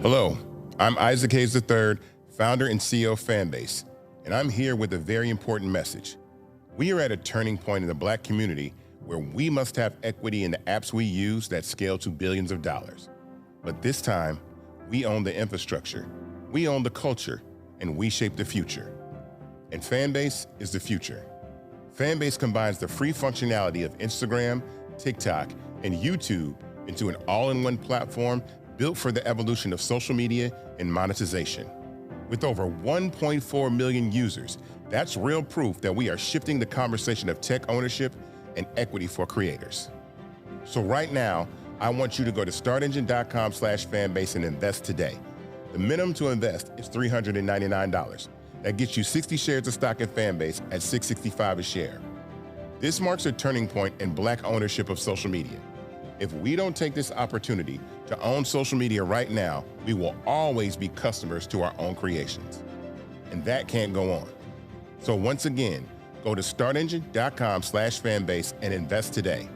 Hello, I'm Isaac Hayes III, founder and CEO of Fanbase, and I'm here with a very important message. We are at a turning point in the Black community where we must have equity in the apps we use that scale to billions of dollars. But this time, we own the infrastructure, we own the culture, and we shape the future. And Fanbase is the future. Fanbase combines the free functionality of Instagram, TikTok, and YouTube into an all-in-one platform built for the evolution of social media and monetization. With over 1.4 million users, that's real proof that we are shifting the conversation of tech ownership and equity for creators. So right now, I want you to go to startengine.com/fanbase and invest today. The minimum to invest is $399. That gets you 60 shares of stock in Fanbase at $665 a share. This marks a turning point in Black ownership of social media. If we don't take this opportunity to own social media right now, we will always be customers to our own creations. And that can't go on. So once again, go to startengine.com/fanbase and invest today.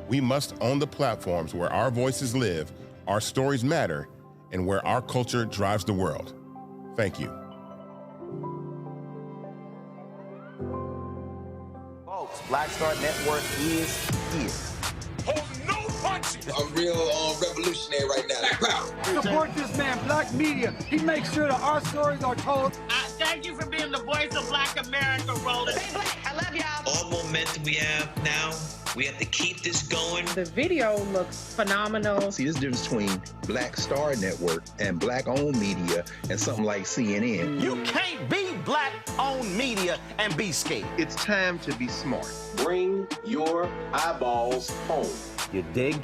We must own the platforms where our voices live, our stories matter, and where our culture drives the world. Thank you. Folks, Black Star Network is here. Hold no punches. I'm real revolutionary right now. Black power. Support this man, Black media. He makes sure that our stories are told. Thank you for being the voice of Black America, Roland. Stay Black. I love y'all. All momentum we have now, we have to keep this going. The video looks phenomenal. See, this difference between Black Star Network and Black-owned media and something like CNN. You can't be Black-owned media and be scared. It's time to be smart. Bring your eyeballs home. You dig?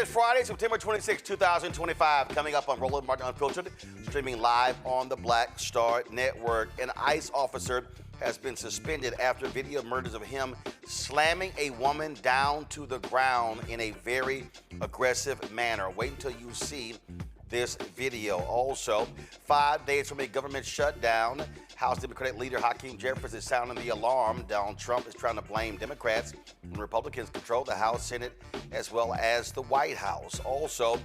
is Friday, September 26, 2025. Coming up on Roland Martin Unfiltered, streaming live on the Black Star Network. An ICE officer has been suspended after video emerges of him slamming a woman down to the ground in a very aggressive manner. Wait until you see this video. Also, 5 days from a government shutdown, House Democratic Leader Hakeem Jeffries is sounding the alarm. Donald Trump is trying to blame Democrats when Republicans control the House, Senate, as well as the White House. Also,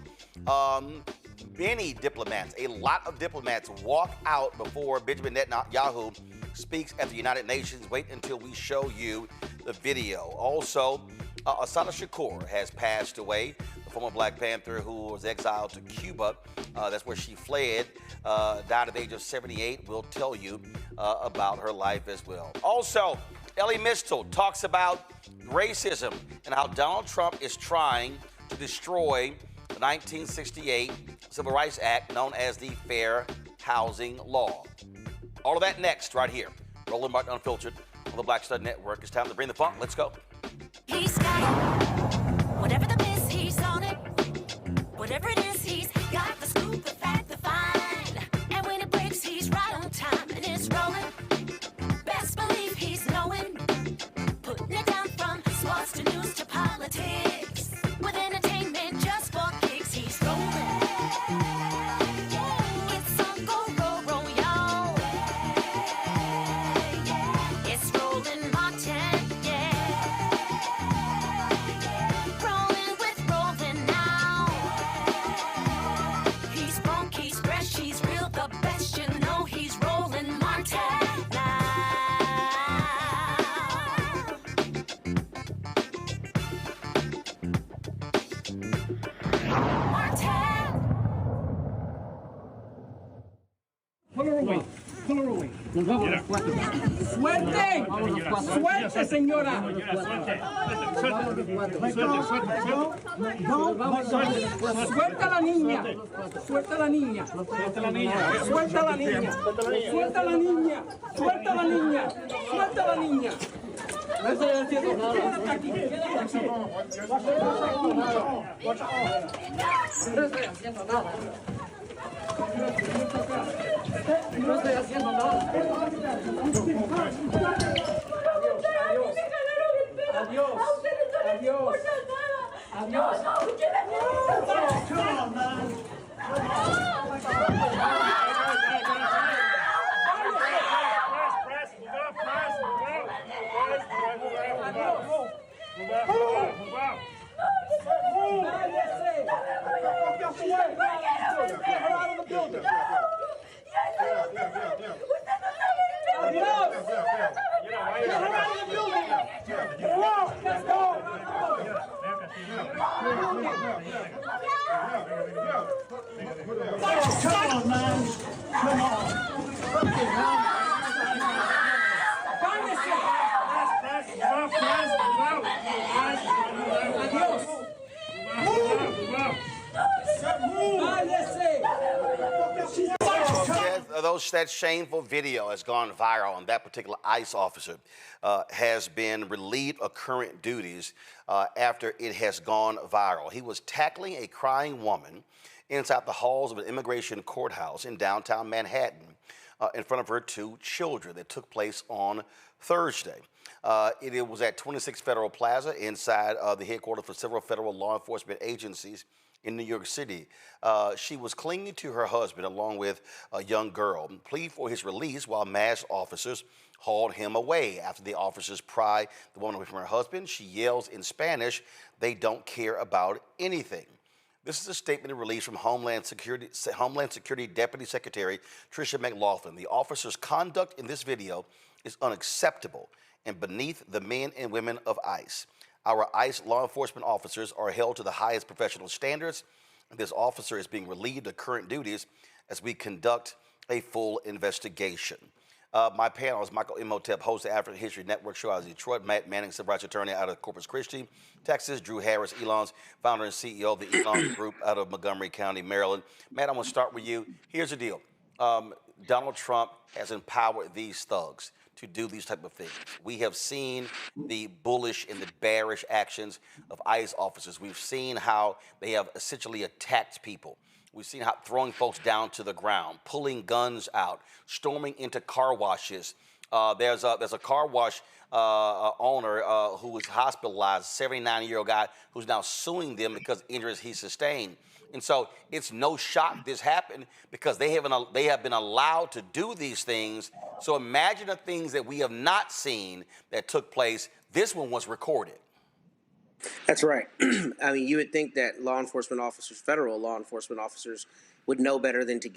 many diplomats, a lot of diplomats walk out before Benjamin Netanyahu speaks at the United Nations. Wait until we show you the video. Also, Assata Shakur has passed away, the former Black Panther who was exiled to Cuba. That's where she fled, died at the age of 78. We'll tell you about her life as well. Also, Ellie Mystal talks about racism and how Donald Trump is trying to destroy the 1968 Civil Rights Act known as the Fair Housing Law. All of that next, right here. Roland Martin Unfiltered on the Black Star Network. It's time to bring the funk. Let's go. He's got it. Whatever the biz, he's on it. Whatever it is, he's got the scoop, the fact, the find. And when it breaks, he's right on time and it's rolling. Best believe he's knowing. Putting it down from sports to news to politics. With entertainment just for kicks, he's rolling. It's on go, roll, roll, y'all. It's Roland Martin, yeah. Rolling with Roland now. He's funk, he's fresh, he's real, the best, you know he's Roland Martin now. ¡Suerte! ¡Suerte, señora! ¡Suelta a la niña! ¡Suelta a la niña! ¡Suelta a la niña! ¡Suelta a la niña! ¡Suelta a la niña! ¡Suelta a la niña! ¡Suelta a la niña! No estoy haciendo nada. Quédate aquí, quédate aquí. No estoy haciendo nada. No estoy haciendo nada. Adiós. Adiós. Adiós. That shameful video has gone viral, and that particular ICE officer has been relieved of current duties after it has gone viral. He was tackling a crying woman inside the halls of an immigration courthouse in downtown Manhattan in front of her 2 children. That took place on Thursday. It was at 26 Federal Plaza inside the headquarters for several federal law enforcement agencies in New York City. She was clinging to her husband along with a young girl, pleading for his release while masked officers hauled him away. After the officers pry the woman away from her husband, she yells in Spanish, "They don't care about anything." This is a statement released from Homeland Security Deputy Secretary Tricia McLaughlin. The officers' conduct in this video is unacceptable and beneath the men and women of ICE. Our ICE law enforcement officers are held to the highest professional standards. This officer is being relieved of current duties as we conduct a full investigation. My panel is Michael Imhotep, host of the African History Network show out of Detroit, Matt Manning, civil rights attorney out of Corpus Christi, Texas, Drew Harris, Elon's founder and CEO of the Elon Group out of Montgomery County, Maryland. Matt, I'm going to start with you. Here's the deal. Donald Trump has empowered these thugs to do these type of things. We have seen the bullish and the bearish actions of ICE officers. We've seen how they have essentially attacked people. We've seen how throwing folks down to the ground, pulling guns out, storming into car washes. There's a car wash owner who was hospitalized, a 79-year-old guy who's now suing them because of injuries he sustained. And so it's no shock this happened because they have been allowed to do these things. So imagine the things that we have not seen that took place. This one was recorded. That's right. I mean, you would think that law enforcement officers, federal law enforcement officers, would know better than to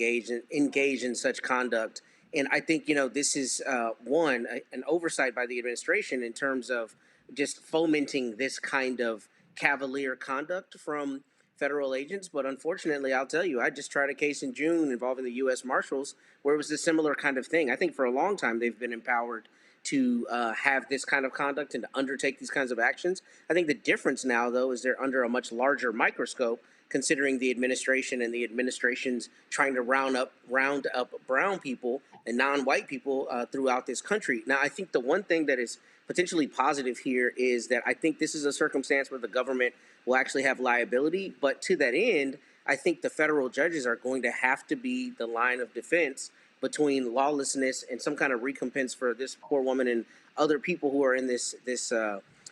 engage in such conduct. And I think, this is, an oversight by the administration in terms of just fomenting this kind of cavalier conduct from federal agents. But unfortunately, I'll tell you, I just tried a case in June involving the U.S. Marshals where it was a similar kind of thing. I think for a long time they've been empowered to have this kind of conduct and to undertake these kinds of actions. I think the difference now, though, is they're under a much larger microscope, considering the administration and the administration's trying to round up brown people and non-white people throughout this country. Now, I think the one thing that is potentially positive here is that I think this is a circumstance where the government will actually have liability. But to that end, I think the federal judges are going to have to be the line of defense between lawlessness and some kind of recompense for this poor woman and other people who are in this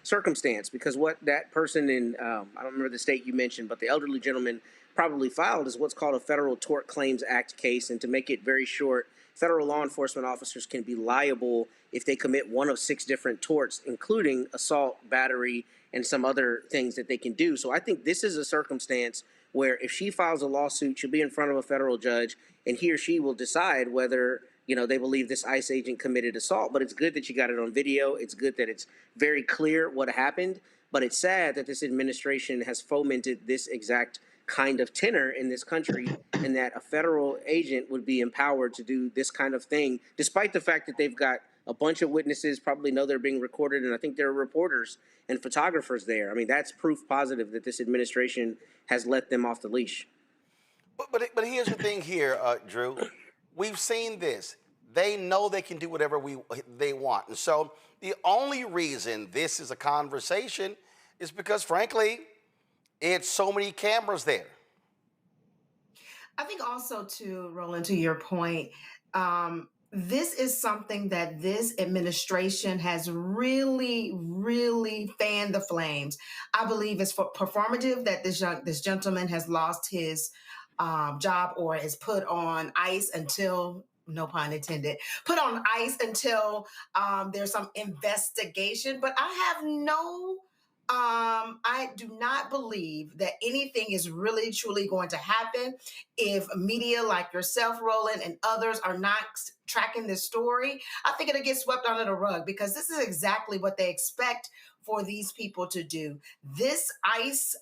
circumstance. Because what that person in, I don't remember the state you mentioned, but the elderly gentleman probably filed is what's called a Federal Tort Claims Act case. And to make it very short, federal law enforcement officers can be liable if they commit one of 6 different torts, including assault, battery, and some other things that they can do. So I think this is a circumstance where if she files a lawsuit, she'll be in front of a federal judge, and he or she will decide whether, they believe this ICE agent committed assault. But it's good that you got it on video. It's good that it's very clear what happened. But it's sad that this administration has fomented this exact kind of tenor in this country, and that a federal agent would be empowered to do this kind of thing, despite the fact that they've got a bunch of witnesses, probably know they're being recorded, and I think there are reporters and photographers there. I mean, that's proof positive that this administration has let them off the leash. But here's the thing here, Drew. We've seen this. They know they can do whatever they want. And so the only reason this is a conversation is because, frankly, it's so many cameras there. I think also, to Roland, to your point, this is something that this administration has really, really fanned the flames. I believe it's performative that this gentleman has lost his job or is put on ice until, no pun intended, put on ice until there's some investigation. But I do not believe that anything is really, truly going to happen if media like yourself, Roland, and others are not tracking this story. I think it'll get swept under the rug because this is exactly what they expect for these people to do. This ICE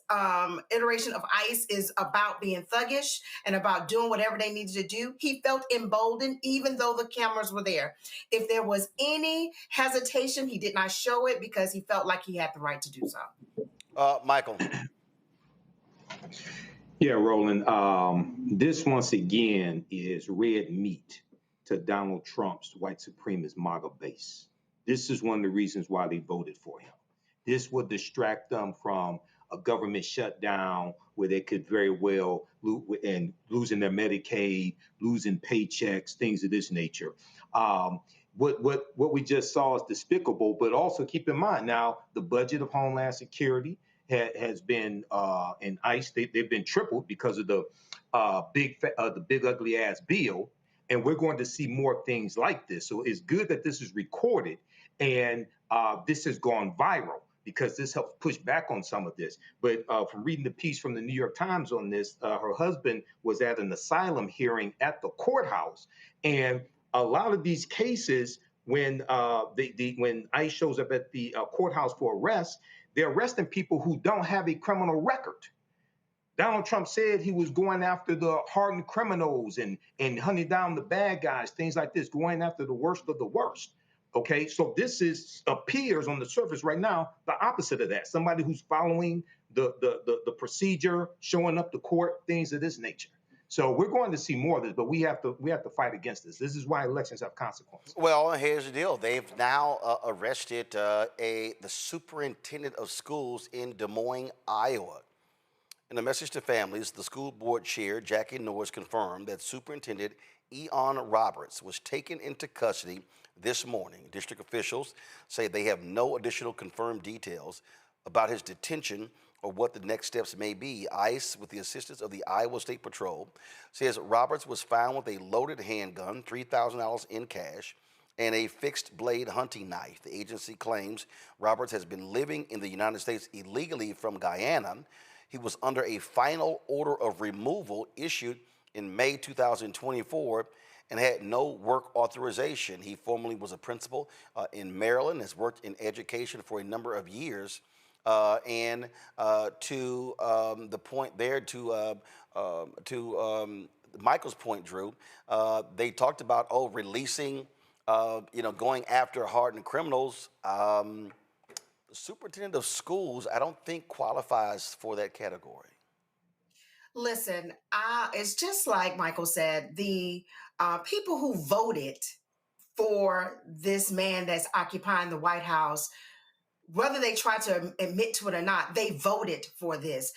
iteration of ICE is about being thuggish and about doing whatever they needed to do. He felt emboldened even though the cameras were there. If there was any hesitation, he did not show it because he felt like he had the right to do so. Michael. Yeah, Roland. This once again is red meat to Donald Trump's white supremacist MAGA base. This is one of the reasons why they voted for him. This would distract them from a government shutdown where they could very well losing their Medicaid, losing paychecks, things of this nature. What we just saw is despicable, but also keep in mind now the budget of Homeland Security has been in ICE. They've been tripled because of the big ugly ass bill, and we're going to see more things like this. So it's good that this is recorded and this has gone viral, because this helps push back on some of this. But from reading the piece from the New York Times on this, her husband was at an asylum hearing at the courthouse. And a lot of these cases, when ICE shows up at the courthouse for arrest, they're arresting people who don't have a criminal record. Donald Trump said he was going after the hardened criminals and hunting down the bad guys, things like this, going after the worst of the worst. Okay, so this appears on the surface right now the opposite of that. Somebody who's following the procedure, showing up to court, things of this nature. So we're going to see more of this, but we have to fight against this. This is why elections have consequences. Well, here's the deal. They've now arrested the superintendent of schools in Des Moines, Iowa. In a message to families, the school board chair, Jackie Norris, confirmed that Superintendent Eon Roberts was taken into custody this morning. District officials say they have no additional confirmed details about his detention or what the next steps may be. ICE, with the assistance of the Iowa State Patrol, says Roberts was found with a loaded handgun, $3,000 in cash, and a fixed blade hunting knife. The agency claims Roberts has been living in the United States illegally from Guyana. He was under a final order of removal issued in May 2024 and had no work authorization. He formerly was a principal in Maryland, has worked in education for a number of years. And to the point there, to Michael's point, Drew, they talked about, releasing, going after hardened criminals. The superintendent of schools, I don't think qualifies for that category. Listen, it's just like Michael said, the people who voted for this man that's occupying the White House, whether they try to admit to it or not, they voted for this.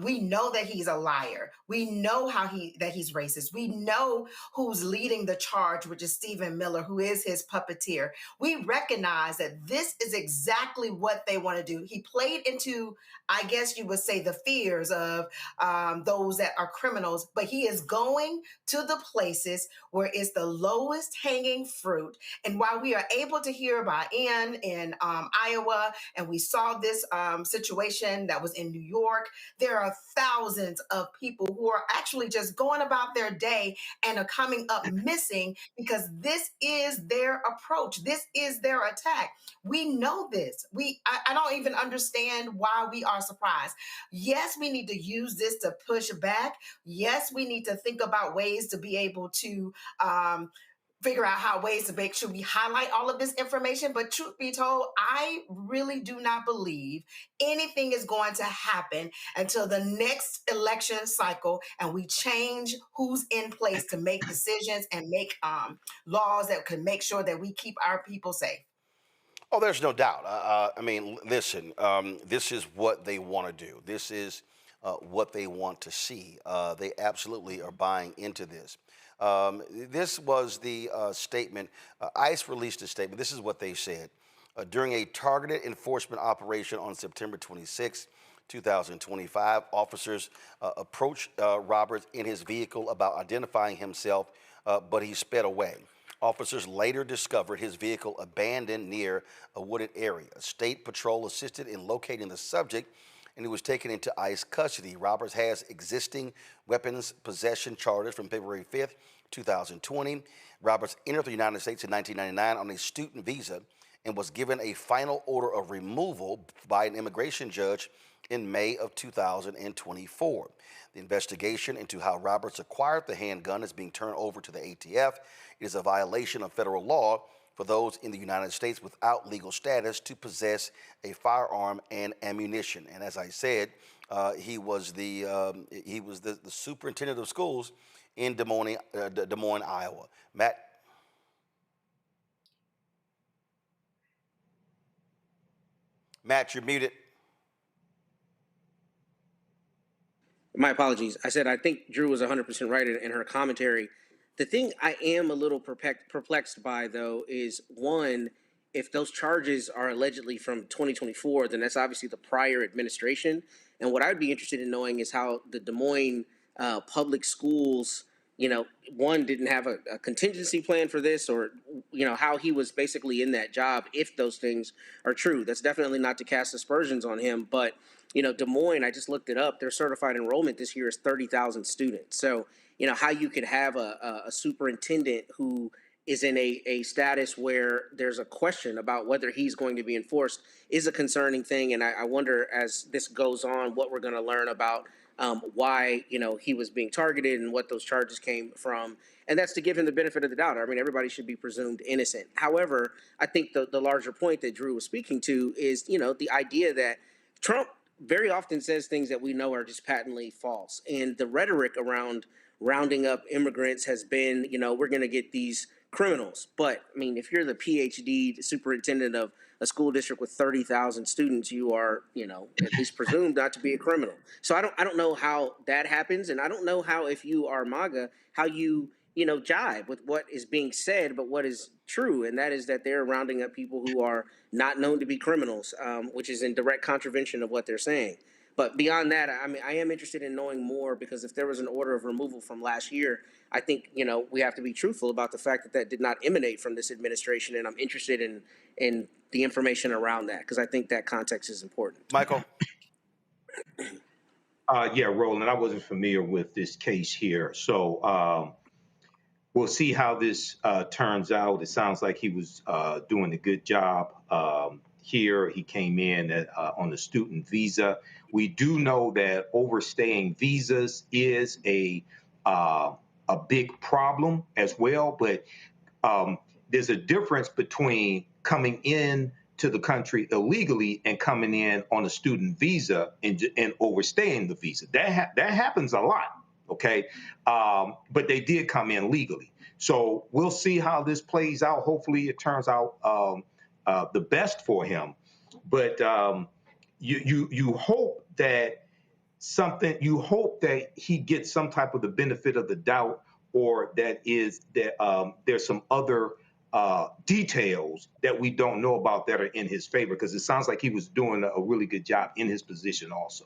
We know that he's a liar. We know that he's racist. We know who's leading the charge, which is Stephen Miller, who is his puppeteer. We recognize that this is exactly what they want to do. He played into, I guess you would say, the fears of those that are criminals, but he is going to the places where it's the lowest hanging fruit. And while we are able to hear about Ian in Iowa, and we saw this situation that was in New York, there are thousands of people who are actually just going about their day and are coming up missing because this is their approach. This is their attack. We know this. I don't even understand why we are surprised. Yes, we need to use this to push back. Yes, we need to think about ways to be able to figure out ways to make sure we highlight all of this information. But truth be told, I really do not believe anything is going to happen until the next election cycle and we change who's in place to make decisions and make laws that can make sure that we keep our people safe. Oh, there's no doubt. I mean, listen, this is what they want to do. This is what they want to see. They absolutely are buying into this. This was the statement. ICE released a statement. This is what they said. During a targeted enforcement operation on September 26, 2025, officers approached Roberts in his vehicle about identifying himself, but he sped away. Officers later discovered his vehicle abandoned near a wooded area. State Patrol assisted in locating the subject, and he was taken into ICE custody. Roberts has existing weapons possession charges from February 5th, 2020. Roberts entered the United States in 1999 on a student visa and was given a final order of removal by an immigration judge in May of 2024. The investigation into how Roberts acquired the handgun is being turned over to the ATF. It is a violation of federal law for those in the United States without legal status to possess a firearm and ammunition. And as I said, he was the superintendent of schools in Des Moines, Iowa. Matt, you're muted. My apologies. I said I think Drew was 100% right in her commentary. The thing I am a little perplexed by, though, is one, if those charges are allegedly from 2024, then that's obviously the prior administration. And what I'd be interested in knowing is how the Des Moines public schools, one, didn't have a contingency plan for this, or, how he was basically in that job if those things are true. That's definitely not to cast aspersions on him, but Des Moines, I just looked it up, their certified enrollment this year is 30,000 students. So, how you could have a superintendent who is in a status where there's a question about whether he's going to be enforced is a concerning thing. And I wonder, as this goes on, what we're going to learn about why, he was being targeted and what those charges came from. And that's to give him the benefit of the doubt. I mean, everybody should be presumed innocent. However, I think the larger point that Drew was speaking to is, the idea that Trump very often says things that we know are just patently false. And the rhetoric around rounding up immigrants has been, we're going to get these criminals. But, I mean, if you're the PhD superintendent of a school district with 30,000 students, you are, at least presumed not to be a criminal. So I don't know how that happens. And I don't know how, if you are MAGA, how you, jive with what is being said, but what is true. And that is that they're rounding up people who are not known to be criminals, which is in direct contravention of what they're saying. But beyond that, I mean, I am interested in knowing more, because if there was an order of removal from last year, I think, we have to be truthful about the fact that that did not emanate from this administration. And I'm interested in the information around that, because I think that context is important. Michael? Yeah, Roland, I wasn't familiar with this case here. So we'll see how this turns out. It sounds like he was doing a good job here. He came in on the student visa. We do know that overstaying visas is a big problem as well, but there's a difference between coming in to the country illegally and coming in on a student visa and overstaying the visa. That happens a lot, okay? But they did come in legally. So we'll see how this plays out. Hopefully it turns out the best for him. But you hope that he gets some type of the benefit of the doubt, or there's some other details that we don't know about that are in his favor, because it sounds like he was doing a really good job in his position also.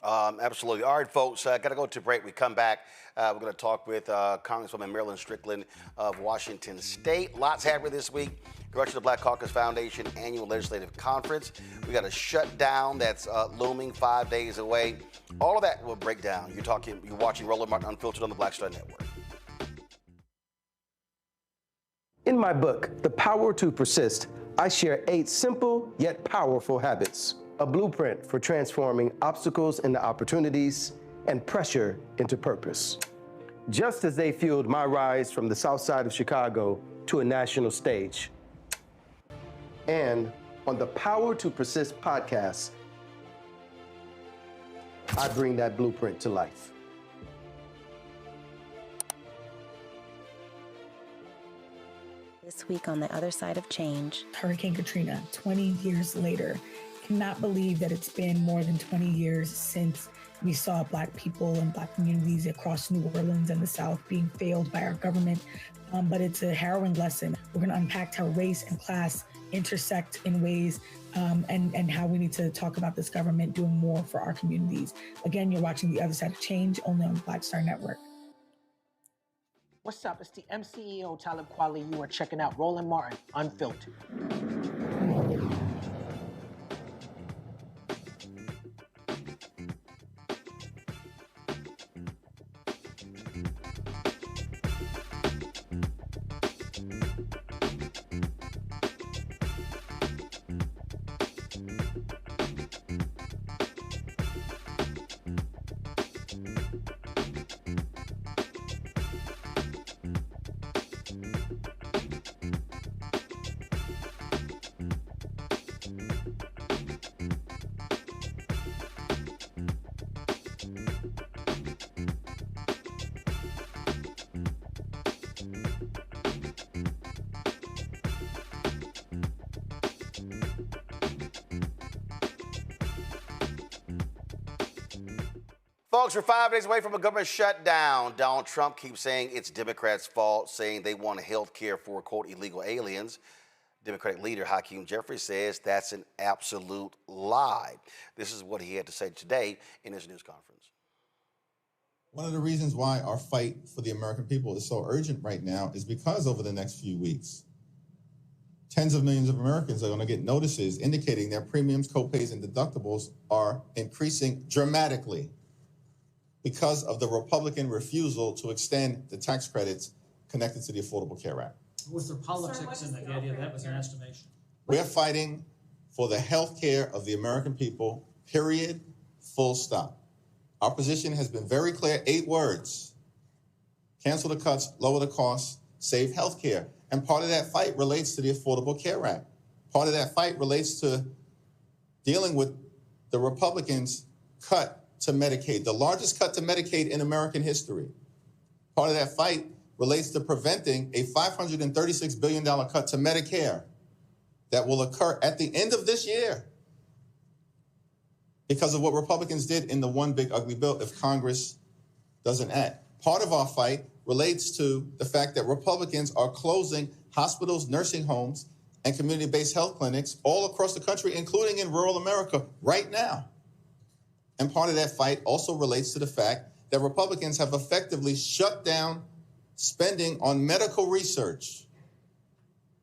Absolutely. All right, folks, got to go to break. We come back. We're going to talk with Congresswoman Marilyn Strickland of Washington State. Lots happening this week. Director of the Black Caucus Foundation Annual Legislative Conference. We got a shutdown that's looming 5 days away. All of that will break down. You're watching Roland Martin Unfiltered on the Black Star Network. In my book, The Power to Persist, I share 8 simple yet powerful habits, a blueprint for transforming obstacles into opportunities and pressure into purpose. Just as they fueled my rise from the South Side of Chicago to a national stage. And on the Power to Persist podcast, I bring that blueprint to life. This week on the other side of change. Hurricane Katrina, 20 years later. Cannot believe that it's been more than 20 years since we saw Black people and Black communities across New Orleans and the South being failed by our government. But it's a harrowing lesson. We're going to unpack how race and class intersect in ways and how we need to talk about this government doing more for our communities. Again, you're watching The Other Side of Change, only on the Black Star Network. What's up? It's the MCEO Talib Kweli. You are checking out Roland Martin Unfiltered. Folks, we're 5 days away from a government shutdown. Donald Trump keeps saying it's Democrats' fault, saying they want health care for, quote, illegal aliens. Democratic leader Hakeem Jeffries says that's an absolute lie. This is what he had to say today in his news conference. One of the reasons why our fight for the American people is so urgent right now is because over the next few weeks, tens of millions of Americans are going to get notices indicating their premiums, copays, and deductibles are increasing dramatically because of the Republican refusal to extend the tax credits connected to the Affordable Care Act. Was there politics in the idea that was an estimation? We're fighting for the health care of the American people, period, full stop. Our position has been very clear, 8 words. Cancel the cuts, lower the costs, save health care. And part of that fight relates to the Affordable Care Act. Part of that fight relates to dealing with the Republicans' cut to Medicaid, the largest cut to Medicaid in American history. Part of that fight relates to preventing a $536 billion cut to Medicare that will occur at the end of this year because of what Republicans did in the one big ugly bill if Congress doesn't act. Part of our fight relates to the fact that Republicans are closing hospitals, nursing homes, and community-based health clinics all across the country, including in rural America right now. And part of that fight also relates to the fact that Republicans have effectively shut down spending on medical research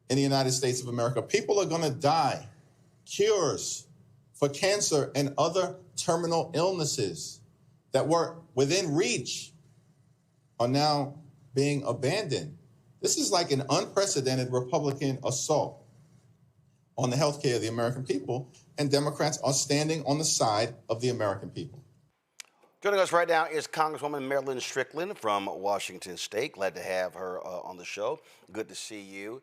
in the United States of America. People are going to die. Cures for cancer and other terminal illnesses that were within reach are now being abandoned. This is like an unprecedented Republican assault on the health care of the American people, and Democrats are standing on the side of the American people. Joining us right now is Congresswoman Marilyn Strickland from Washington State. Glad to have her on the show. Good to see you.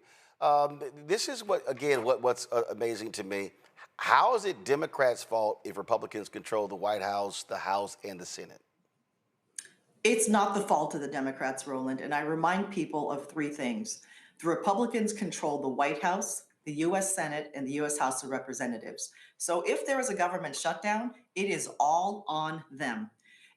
This is what's amazing to me. How is it Democrats' fault if Republicans control the White House, the House, and the Senate? It's not the fault of the Democrats, Roland, and I remind people of three things. The Republicans control the White House, the U.S. Senate, and the U.S. House of Representatives. So if there is a government shutdown, it is all on them.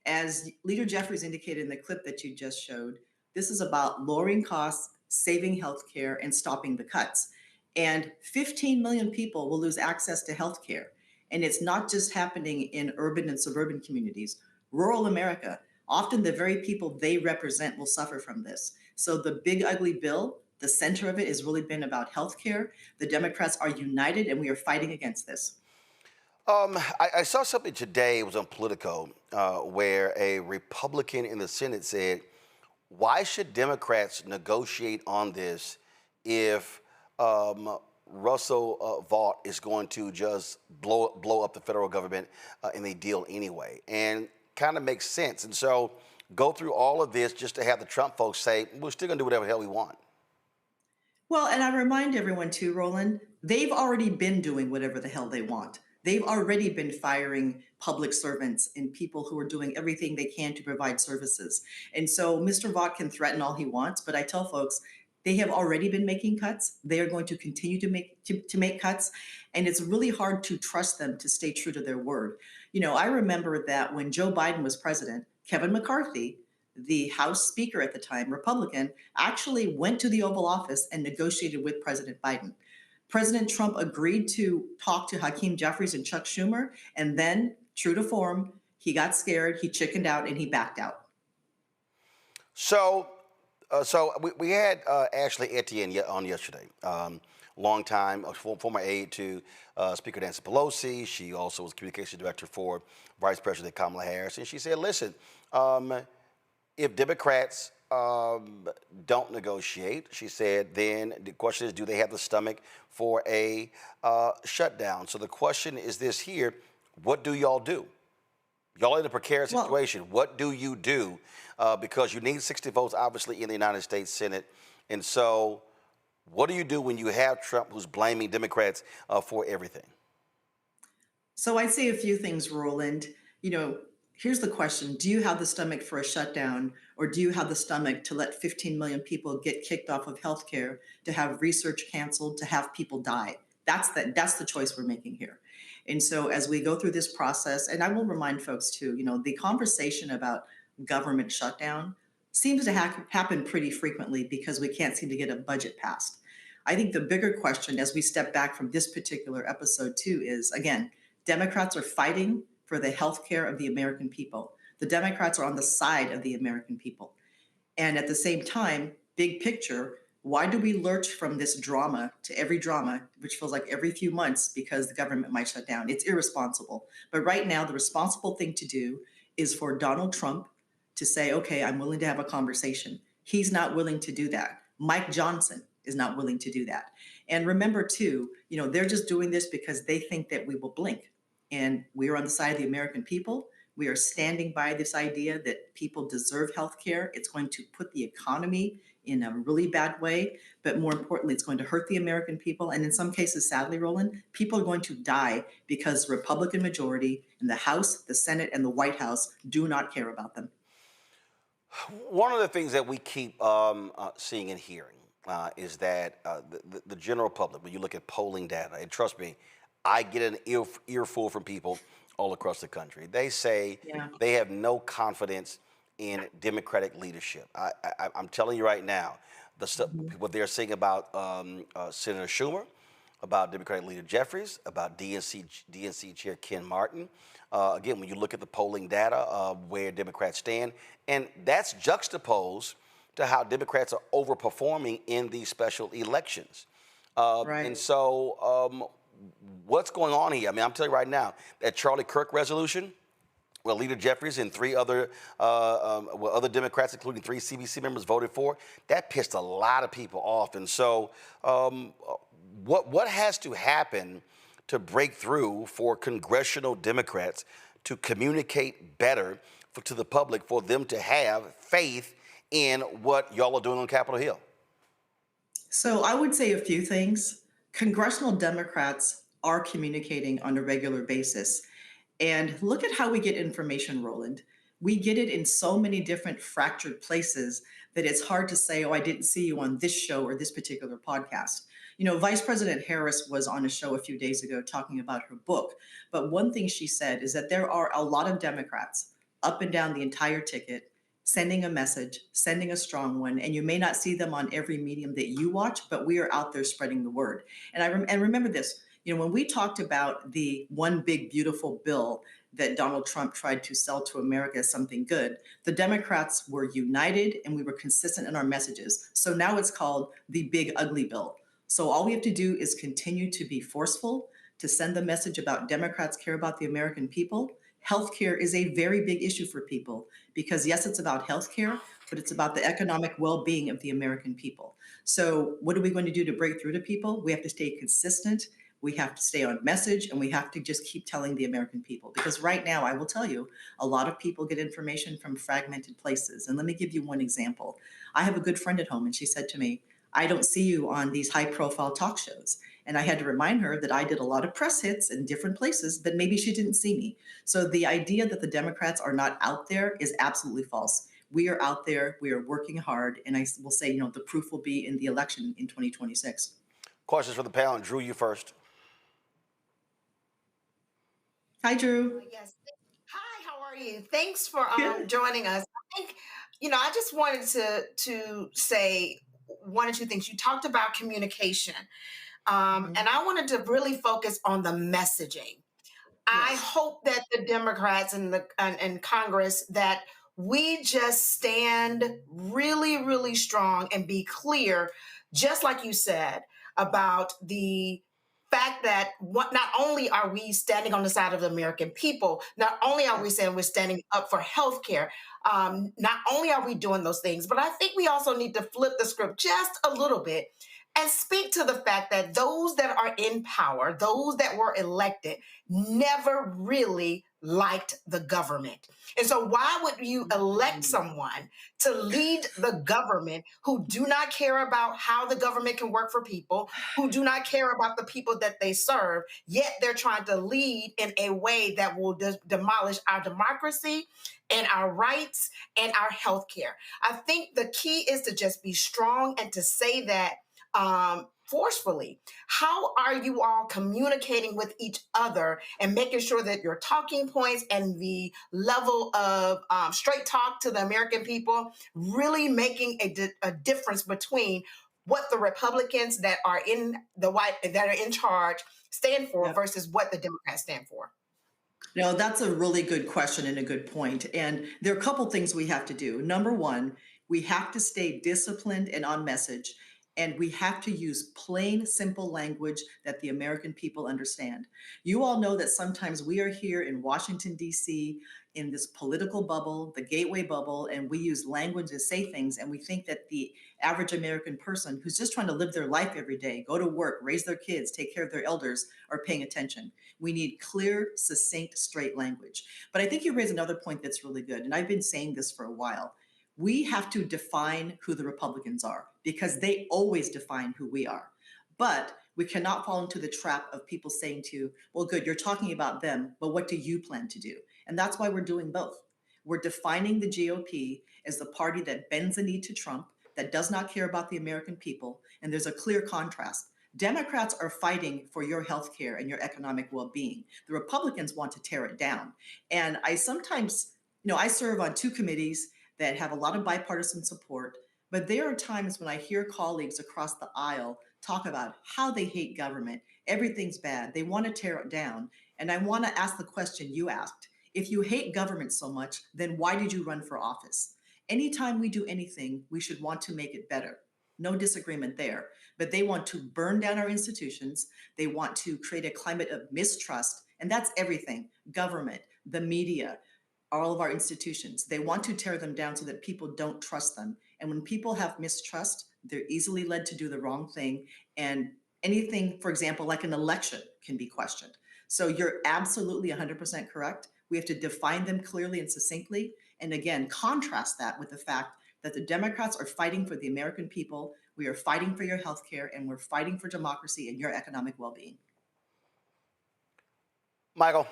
As Leader Jeffries indicated in the clip that you just showed, this is about lowering costs, saving healthcare, and stopping the cuts. And 15 million people will lose access to healthcare. And it's not just happening in urban and suburban communities. Rural America, often the very people they represent will suffer from this. So the big ugly bill, the center of it has really been about healthcare. The Democrats are united and we are fighting against this. I saw something today, it was on Politico, where a Republican in the Senate said, why should Democrats negotiate on this if Russell Vought is going to just blow up the federal government in a deal anyway? And kind of makes sense. And so go through all of this just to have the Trump folks say, we're still going to do whatever the hell we want. Well, and I remind everyone too, Roland, they've already been doing whatever the hell they want. They've already been firing public servants and people who are doing everything they can to provide services. And so Mr. Vought can threaten all he wants, but I tell folks, they have already been making cuts. They are going to continue to make cuts. And it's really hard to trust them to stay true to their word. You know, I remember that when Joe Biden was president, Kevin McCarthy, the House Speaker at the time, Republican, actually went to the Oval Office and negotiated with President Biden. President Trump agreed to talk to Hakeem Jeffries and Chuck Schumer, and then, true to form, he got scared, he chickened out, and he backed out. So we had Ashley Etienne on yesterday. Long time, former aide to Speaker Nancy Pelosi. She also was communication director for Vice President Kamala Harris. And she said, listen, if Democrats don't negotiate, she said, then the question is, do they have the stomach for a shutdown? So the question is this here, what do y'all do? Y'all in a precarious situation. What do you do? Because you need 60 votes, obviously, in the United States Senate. And so what do you do when you have Trump who's blaming Democrats for everything? So I'd say a few things, Roland. You know, here's the question. Do you have the stomach for a shutdown, or do you have the stomach to let 15 million people get kicked off of healthcare, to have research canceled, to have people die? That's the choice we're making here. And so as we go through this process, and I will remind folks too, you know, the conversation about government shutdown seems to happen pretty frequently because we can't seem to get a budget passed. I think the bigger question as we step back from this particular episode too is, again, Democrats are fighting for the health care of the American people. The Democrats are on the side of the American people. And at the same time, big picture, why do we lurch from this drama to every drama, which feels like every few months because the government might shut down? It's irresponsible. But right now, the responsible thing to do is for Donald Trump to say, okay, I'm willing to have a conversation. He's not willing to do that. Mike Johnson is not willing to do that. And remember too, you know, they're just doing this because they think that we will blink. And we are on the side of the American people. We are standing by this idea that people deserve health care. It's going to put the economy in a really bad way, but more importantly, it's going to hurt the American people. And in some cases, sadly, Roland, people are going to die because the Republican majority in the House, the Senate, and the White House do not care about them. One of the things that we keep seeing and hearing is that the general public, when you look at polling data, and trust me, I get an earful from people all across the country. They say they have no confidence in Democratic leadership. I'm telling you right now, what they're saying about Senator Schumer, about Democratic Leader Jeffries, about DNC Chair Ken Martin. Again, when you look at the polling data, where Democrats stand, and that's juxtaposed to how Democrats are overperforming in these special elections. And so what's going on here? I mean, I'm telling you right now, that Charlie Kirk resolution, well, Leader Jeffries and three other Democrats, including 3 CBC members, voted for, that pissed a lot of people off. And so what has to happen to break through for congressional Democrats to communicate better to the public, for them to have faith in what y'all are doing on Capitol Hill? So I would say a few things. Congressional Democrats are communicating on a regular basis. And look at how we get information, Roland. We get it in so many different fractured places that it's hard to say, oh, I didn't see you on this show or this particular podcast. You know, Vice President Harris was on a show a few days ago talking about her book. But one thing she said is that there are a lot of Democrats up and down the entire ticket sending a message, sending a strong one, and you may not see them on every medium that you watch, but we are out there spreading the word. And remember this, you know, when we talked about the one big beautiful bill that Donald Trump tried to sell to America as something good, the Democrats were united and we were consistent in our messages. So now it's called the big ugly bill. So all we have to do is continue to be forceful, to send the message about Democrats care about the American people. Healthcare is a very big issue for people because, yes, it's about healthcare, but it's about the economic well-being of the American people. So what are we going to do to break through to people? We have to stay consistent. We have to stay on message, and we have to just keep telling the American people. Because right now, I will tell you, a lot of people get information from fragmented places. And let me give you one example. I have a good friend at home, and she said to me, I don't see you on these high-profile talk shows. And I had to remind her that I did a lot of press hits in different places, but maybe she didn't see me. So the idea that the Democrats are not out there is absolutely false. We are out there. We are working hard. And I will say, you know, the proof will be in the election in 2026. Questions for the panel. Drew, you first. Hi, Drew. Yes. Hi, how are you? Thanks for joining us. I think, you know, I just wanted to say one or two things. You talked about communication. And I wanted to really focus on the messaging. I hope that the Democrats and Congress, that we just stand really, really strong and be clear, just like you said, about the fact that not only are we standing on the side of the American people, not only are we saying we're standing up for healthcare, not only are we doing those things, but I think we also need to flip the script just a little bit and speak to the fact that those that are in power, those that were elected, never really liked the government. And so why would you elect someone to lead the government who do not care about how the government can work for people, who do not care about the people that they serve, yet they're trying to lead in a way that will demolish our democracy and our rights and our health care? I think the key is to just be strong and to say that forcefully. How are you all communicating with each other and making sure that your talking points and the level of straight talk to the American people really making a difference between what the Republicans that are in charge stand for versus what the Democrats stand for? No, that's a really good question and a good point. And there are a couple things we have to do. Number one, we have to stay disciplined and on message. And we have to use plain, simple language that the American people understand. You all know that sometimes we are here in Washington, D.C., in this political bubble, the gateway bubble, and we use language to say things, and we think that the average American person who's just trying to live their life every day, go to work, raise their kids, take care of their elders, are paying attention. We need clear, succinct, straight language. But I think you raise another point that's really good, and I've been saying this for a while. We have to define who the Republicans are because they always define who we are. But we cannot fall into the trap of people saying to you, well, good, you're talking about them, but what do you plan to do? And that's why we're doing both. We're defining the GOP as the party that bends the knee to Trump, that does not care about the American people. And there's a clear contrast. Democrats are fighting for your health care and your economic well-being. The Republicans want to tear it down. And I sometimes, I serve on 2 committees that have a lot of bipartisan support, but there are times when I hear colleagues across the aisle talk about how they hate government. Everything's bad. They want to tear it down. And I want to ask the question you asked. If you hate government so much, then why did you run for office? Anytime we do anything, we should want to make it better. No disagreement there. But they want to burn down our institutions. They want to create a climate of mistrust. And that's everything. Government, the media, all of our institutions. They want to tear them down so that people don't trust them. And when people have mistrust, they're easily led to do the wrong thing. And anything, for example, like an election can be questioned. So you're absolutely 100% correct. We have to define them clearly and succinctly. And again, contrast that with the fact that the Democrats are fighting for the American people. We are fighting for your health care, and we're fighting for democracy and your economic well-being. Michael.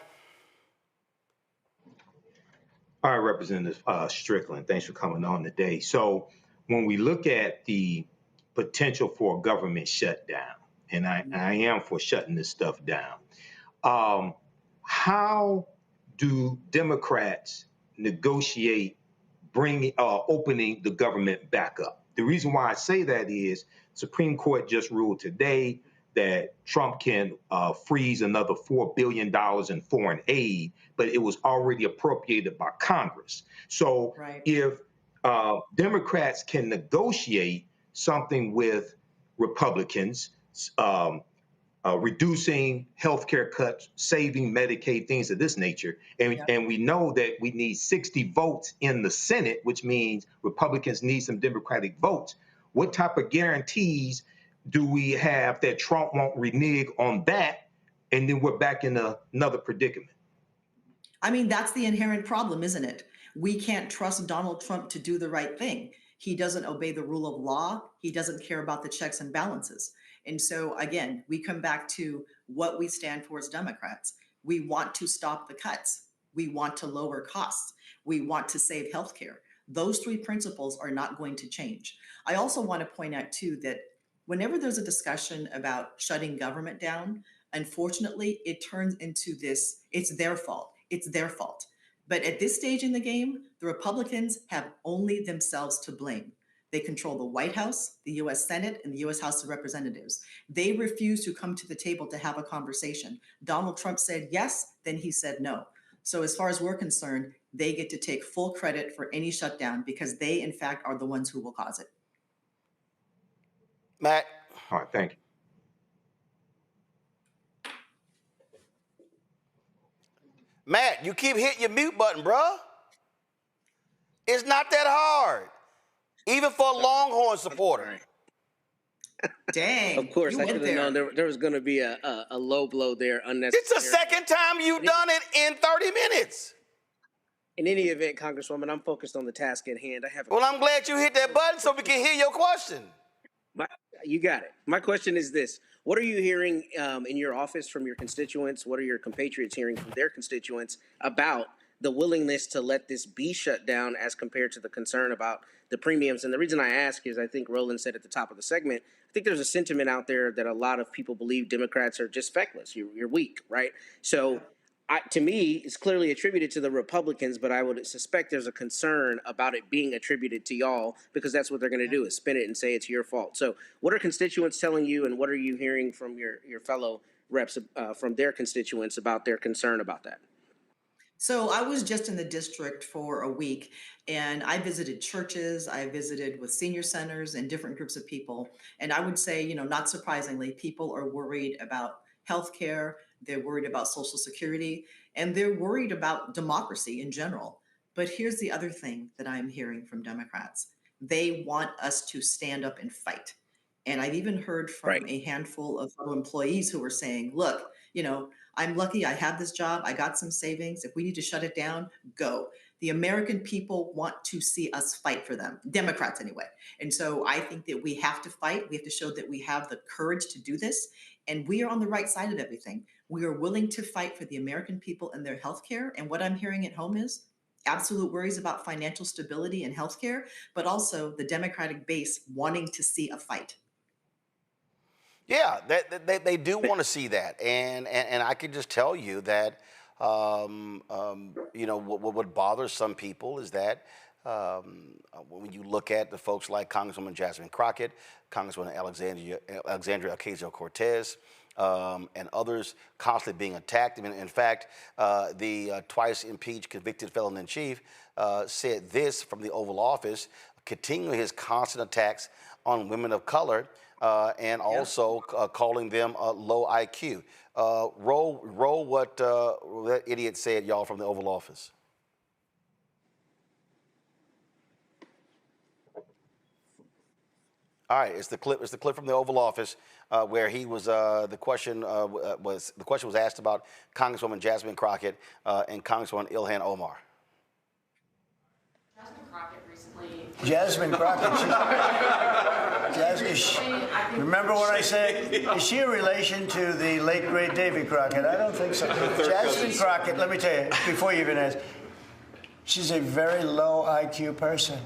All right, Representative Strickland, thanks for coming on today. So when we look at the potential for a government shutdown, and I am for shutting this stuff down, how do Democrats negotiate opening the government back up? The reason why I say that is Supreme Court just ruled today that Trump can freeze another $4 billion in foreign aid, but it was already appropriated by Congress. So if Democrats can negotiate something with Republicans, reducing healthcare cuts, saving Medicaid, things of this nature. And we know that we need 60 votes in the Senate, which means Republicans need some Democratic votes. What type of guarantees do we have that Trump won't renege on that? And then we're back in another predicament. I mean, that's the inherent problem, isn't it? We can't trust Donald Trump to do the right thing. He doesn't obey the rule of law. He doesn't care about the checks and balances. And so, again, we come back to what we stand for as Democrats. We want to stop the cuts. We want to lower costs. We want to save healthcare. Those 3 principles are not going to change. I also want to point out, too, that whenever there's a discussion about shutting government down, unfortunately, it turns into this, it's their fault. It's their fault. But at this stage in the game, the Republicans have only themselves to blame. They control the White House, the U.S. Senate, and the U.S. House of Representatives. They refuse to come to the table to have a conversation. Donald Trump said yes, then he said no. So as far as we're concerned, they get to take full credit for any shutdown because they, in fact, are the ones who will cause it. Matt. All right, thank you. Matt, you keep hitting your mute button, bruh. It's not that hard, even for a Longhorn supporter. Dang. Of course, I should have known there was going to be a low blow there, unnecessary. It's the second time you've done it in 30 minutes. In any event, Congresswoman, I'm focused on the task at hand. Well, I'm glad you hit that button so we can hear your question. You got it. My question is this. What are you hearing in your office from your constituents? What are your compatriots hearing from their constituents about the willingness to let this be shut down as compared to the concern about the premiums? And the reason I ask is I think Roland said at the top of the segment, I think there's a sentiment out there that a lot of people believe Democrats are just feckless. You're weak, right? So to me, it's clearly attributed to the Republicans, but I would suspect there's a concern about it being attributed to y'all because that's what they're going to do is spin it and say it's your fault. So what are constituents telling you, and what are you hearing from your fellow reps from their constituents about their concern about that? So I was just in the district for a week, and I visited churches, I visited with senior centers and different groups of people. And I would say, not surprisingly, people are worried about healthcare, they're worried about Social Security, and they're worried about democracy in general. But here's the other thing that I'm hearing from Democrats. They want us to stand up and fight. And I've even heard from a handful of fellow employees who were saying, look, I'm lucky I have this job. I got some savings. If we need to shut it down, go. The American people want to see us fight for them, Democrats anyway. And so I think that we have to fight. We have to show that we have the courage to do this. And we are on the right side of everything. We are willing to fight for the American people and their health care. And what I'm hearing at home is absolute worries about financial stability and healthcare, but also the Democratic base wanting to see a fight. Yeah, they do want to see that, and I can just tell you that you know what bothers some people is that when you look at the folks like Congresswoman Jasmine Crockett, Congresswoman Alexandria Ocasio-Cortez, and others constantly being attacked. I mean, in fact, the twice impeached convicted felon in chief said this from the Oval Office, continuing his constant attacks on women of color. And also calling them low IQ. Roll what that idiot said, y'all, from the Oval Office. All right, it's the clip. It's the clip from the Oval Office where he was. The question was asked about Congresswoman Jasmine Crockett and Congresswoman Ilhan Omar. Jasmine Crockett recently. Jasmine Crockett. Remember what I said? Is she a relation to the late, great Davy Crockett? I don't think so. Jasmine Crockett, let me tell you, before you even ask, she's a very low IQ person.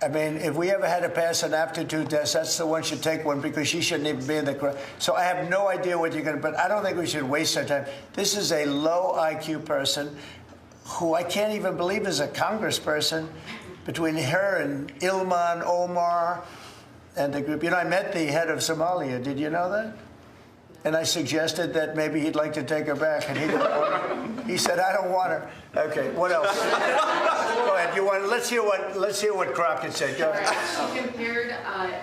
I mean, if we ever had to pass an aptitude test, that's the one should take one because she shouldn't even be in the crowd. So I have no idea what you're going to, but I don't think we should waste our time. This is a low IQ person who I can't even believe is a congressperson. Between her and Ilhan Omar and the group. You know, I met the head of Somalia. Did you know that? And I suggested that maybe he'd like to take her back, and he didn't want her. He said, "I don't want her." Okay, what else? Go ahead. You want? Let's hear what Crockett said. Go ahead. She compared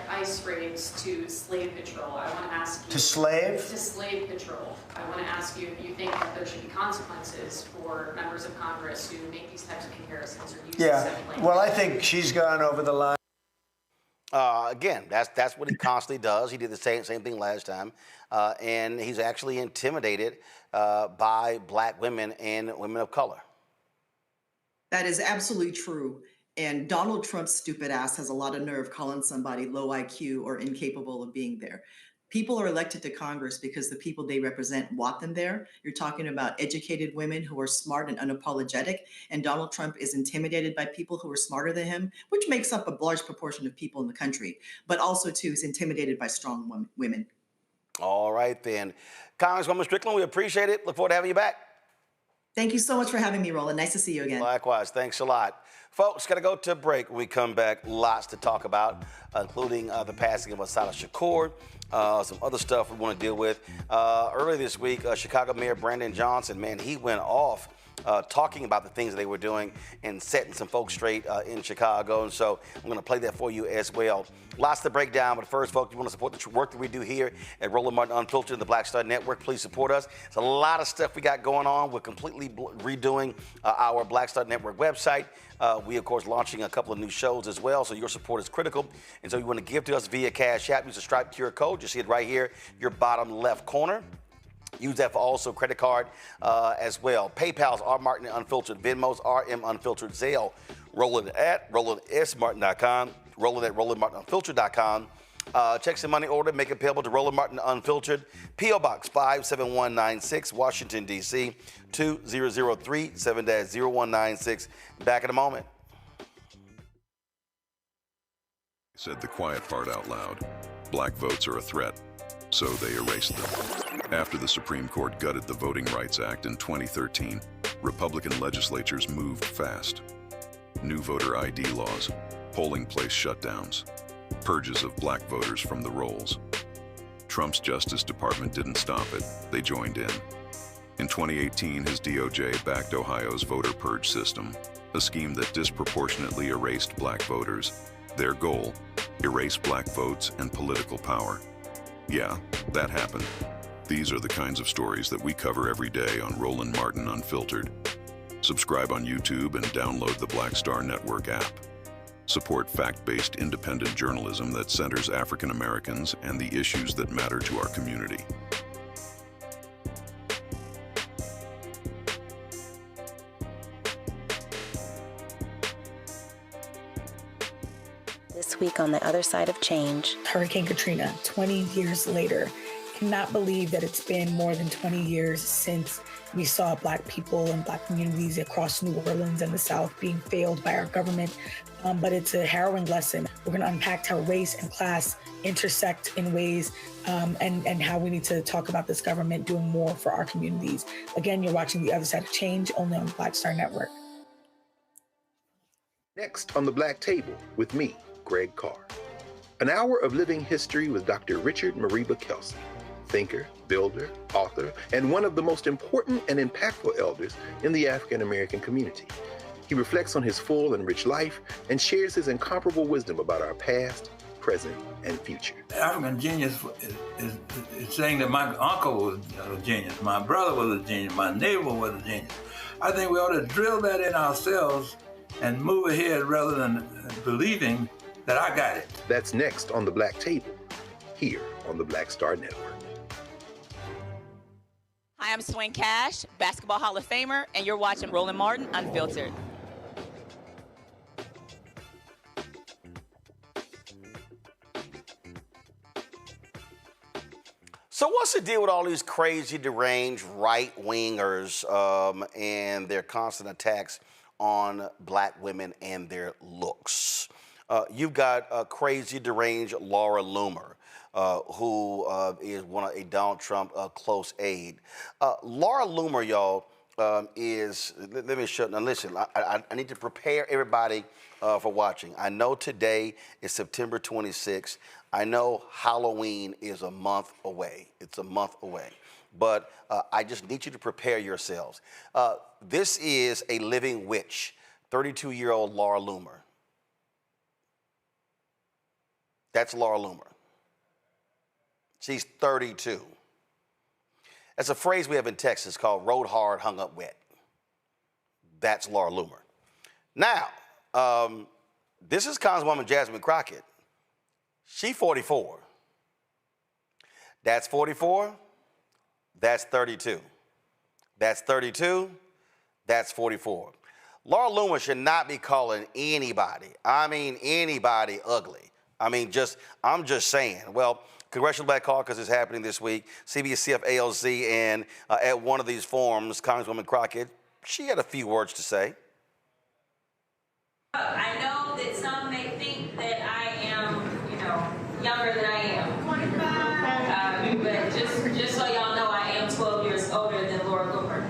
ICE raids to slave patrol. I want to ask you. To slave? To slave patrol. I want to ask you if you think that there should be consequences for members of Congress who make these types of comparisons or use this language. Well, I think she's gone over the line. Again, that's what he constantly does. He did the same thing last time, and he's actually intimidated by black women and women of color. That is absolutely true. And Donald Trump's stupid ass has a lot of nerve calling somebody low IQ or incapable of being there. People are elected to Congress because the people they represent want them there. You're talking about educated women who are smart and unapologetic, and Donald Trump is intimidated by people who are smarter than him, which makes up a large proportion of people in the country, but also, too, is intimidated by strong women. All right, then. Congresswoman Strickland, we appreciate it. Look forward to having you back. Thank you so much for having me, Roland. Nice to see you again. Likewise. Thanks a lot. Folks, got to go to a break. When we come back, lots to talk about, including the passing of Assata Shakur, some other stuff we want to deal with. Earlier this week, Chicago Mayor Brandon Johnson, man, he went off talking about the things that they were doing and setting some folks straight in Chicago. And so I'm going to play that for you as well. Lots to break down, but first, folks, you want to support the work that we do here at Roland Martin Unfiltered and the Black Star Network, please support us. It's a lot of stuff we got going on. We're completely redoing our Black Star Network website. We, of course, launching a couple of new shows as well, so your support is critical. And so you want to give to us via Cash App. Use the Stripe QR code. You see it right here, your bottom left corner. Use that for also credit card as well. PayPal's R Martin Unfiltered, Venmo's RM Unfiltered, Zelle, Roland at RolandSMartin.com, Roland at RolandMartinUnfiltered.com. Checks and money order, make it payable to Roland Martin Unfiltered, P.O. Box 57196, Washington, D.C. 2003 7-0196. Back in a moment. Said the quiet part out loud. Black votes are a threat, so they erased them. After the Supreme Court gutted the Voting Rights Act in 2013, Republican legislatures moved fast. New voter ID laws, polling place shutdowns, purges of black voters from the rolls. Trump's Justice Department didn't stop it, they joined in. In 2018, his DOJ backed Ohio's voter purge system, a scheme that disproportionately erased black voters. Their goal, erase black votes and political power. Yeah, that happened. These are the kinds of stories that we cover every day on Roland Martin Unfiltered. Subscribe on YouTube and download the Black Star Network app. Support fact-based independent journalism that centers African Americans and the issues that matter to our community. This week on the other side of change. Hurricane Katrina, 20 years later. Cannot believe that it's been more than 20 years since we saw Black people and Black communities across New Orleans and the South being failed by our government. But it's a harrowing lesson. We're going to unpack how race and class intersect in ways and how we need to talk about this government doing more for our communities. Again, you're watching The Other Side of Change, only on the Black Star Network. Next on the Black Table with me, Greg Carr. An hour of living history with Dr. Richard Mariba Kelsey, thinker, builder, author, and one of the most important and impactful elders in the African American community. He reflects on his full and rich life and shares his incomparable wisdom about our past, present, and future. African genius is saying that my uncle was a genius, my brother was a genius, my neighbor was a genius. I think we ought to drill that in ourselves and move ahead rather than believing that I got it. That's next on the Black Table, here on the Black Star Network. Hi, I'm Swing Cash, Basketball Hall of Famer, and you're watching Roland Martin Unfiltered. So what's the deal with all these crazy, deranged right-wingers and their constant attacks on Black women and their looks? You've got crazy, deranged Laura Loomer, who is a Donald Trump close aide. Laura Loomer, y'all, is, let me show, now listen, I need to prepare everybody for watching. I know today is September 26th. I know Halloween is a month away. It's a month away. But I just need you to prepare yourselves. This is a living witch, 32-year-old Laura Loomer. That's Laura Loomer. She's 32. That's a phrase we have in Texas called rode hard, hung up wet. That's Laura Loomer. Now, this is Congresswoman Jasmine Crockett. She's 44. That's 44. That's 32. That's 32. That's 44. Laura Loomer should not be calling anybody, I mean anybody, ugly. I'm just saying. Well, Congressional Black Caucus is happening this week, CBCF ALC, and at one of these forums, Congresswoman Crockett, she had a few words to say. I know that some may think that I am, younger than I am. But just so y'all know, I am 12 years older than Laura Loomer.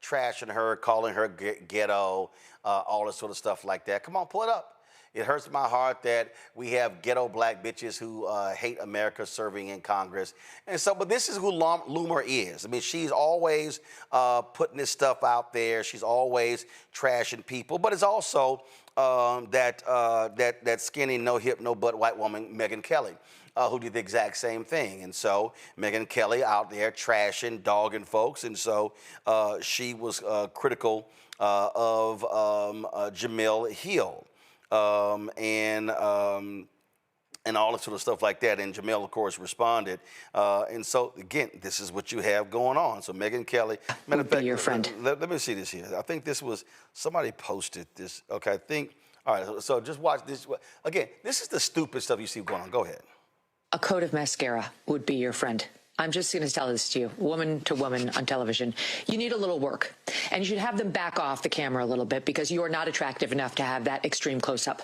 Trashing her, calling her ghetto, all this sort of stuff like that. Come on, pull it up. It hurts my heart that we have ghetto Black bitches who hate America serving in Congress. And so, but this is who Loomer is. I mean, she's always putting this stuff out there. She's always trashing people. But it's also that skinny, no hip, no butt white woman, Megyn Kelly, who did the exact same thing. And so Megyn Kelly out there trashing, dogging folks. And so she was critical of Jemele Hill and all that sort of stuff like that. And Jemele, of course, responded. And so, again, this is what you have going on. So Megyn Kelly, matter of fact, your friend. Let me see this here. I think this was, somebody posted this. Okay, I think, all right, so just watch this. Again, this is the stupid stuff you see going on. Go ahead. A coat of mascara would be your friend. I'm just going to tell this to you, woman to woman on television. You need a little work, and you should have them back off the camera a little bit because you are not attractive enough to have that extreme close-up.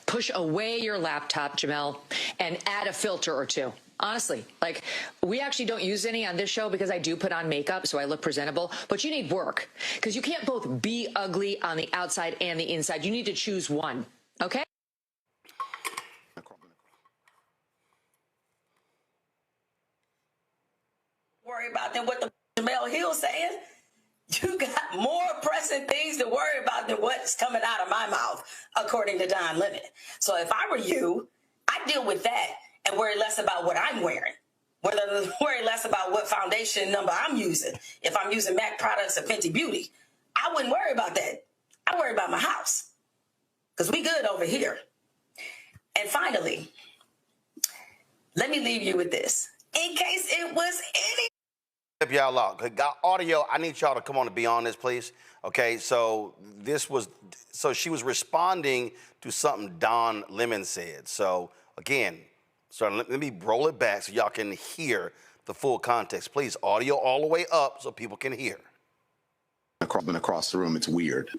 Push away your laptop, Jemele, and add a filter or two. Honestly, like, we actually don't use any on this show because I do put on makeup so I look presentable, but you need work because you can't both be ugly on the outside and the inside. You need to choose one, okay? Worry about than what the Jemele Hill saying. You got more pressing things to worry about than what's coming out of my mouth, according to Don Lemon. So if I were you, I'd deal with that and worry less about what I'm wearing. worry less about what foundation number I'm using. If I'm using MAC products or Fenty Beauty, I wouldn't worry about that. I worry about my house because we good over here. And finally, let me leave you with this. In case it was any. If y'all out, got audio, I need y'all to come on and be on this, please. Okay, so she was responding to something Don Lemon said. So again, let me roll it back so y'all can hear the full context. Please, audio all the way up so people can hear. Across the room, it's weird.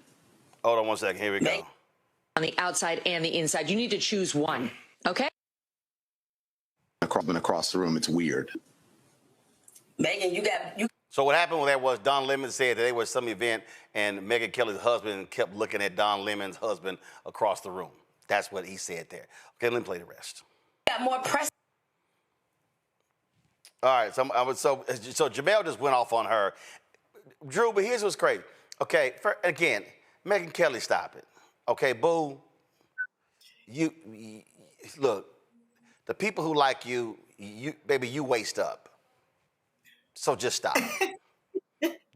Hold on one second, here we go. On the outside and the inside, you need to choose one, okay? Across the room, it's weird. Megan, So what happened with that was Don Lemon said that there was some event and Megyn Kelly's husband kept looking at Don Lemon's husband across the room. That's what he said there. Okay, let me play the rest. Got more press. All right, so Jamel just went off on her. Drew, but here's what's crazy. Okay, again, Megyn Kelly, stop it. Okay, boo. You look, the people who like you, baby, you waste up. So just stop.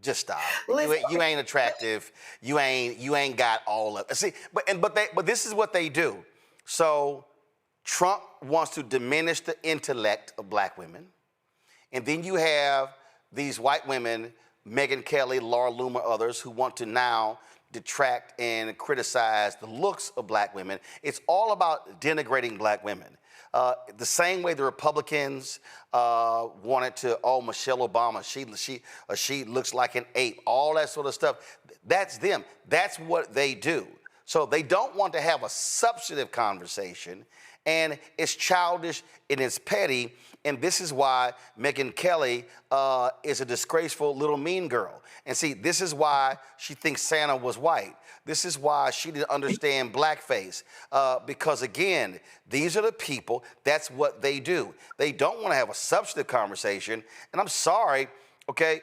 Just stop. You ain't attractive. You ain't got all of it. See, but this is what they do. So Trump wants to diminish the intellect of black women, and then you have these white women, Megyn Kelly, Laura Loomer, others who want to now detract and criticize the looks of black women. It's all about denigrating black women. The same way the Republicans wanted to, Michelle Obama, she looks like an ape, all that sort of stuff. That's them. That's what they do. So they don't want to have a substantive conversation, and it's childish and it's petty, and this is why Megyn Kelly is a disgraceful little mean girl. And see, this is why she thinks Santa was white. This is why she didn't understand blackface. Because again, these are the people, that's what they do. They don't want to have a substantive conversation. And I'm sorry, okay,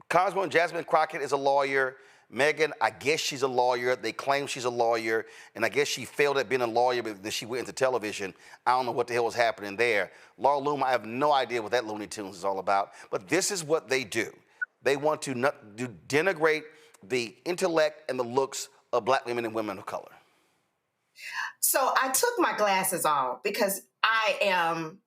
Congresswoman Jasmine Crockett is a lawyer. Megyn, I guess she's a lawyer. They claim she's a lawyer, and I guess she failed at being a lawyer because she went into television. I don't know what the hell was happening there. Laura Loomer, I have no idea what that Looney Tunes is all about, but this is what they do. They want to denigrate the intellect and the looks of black women and women of color. So I took my glasses off because I am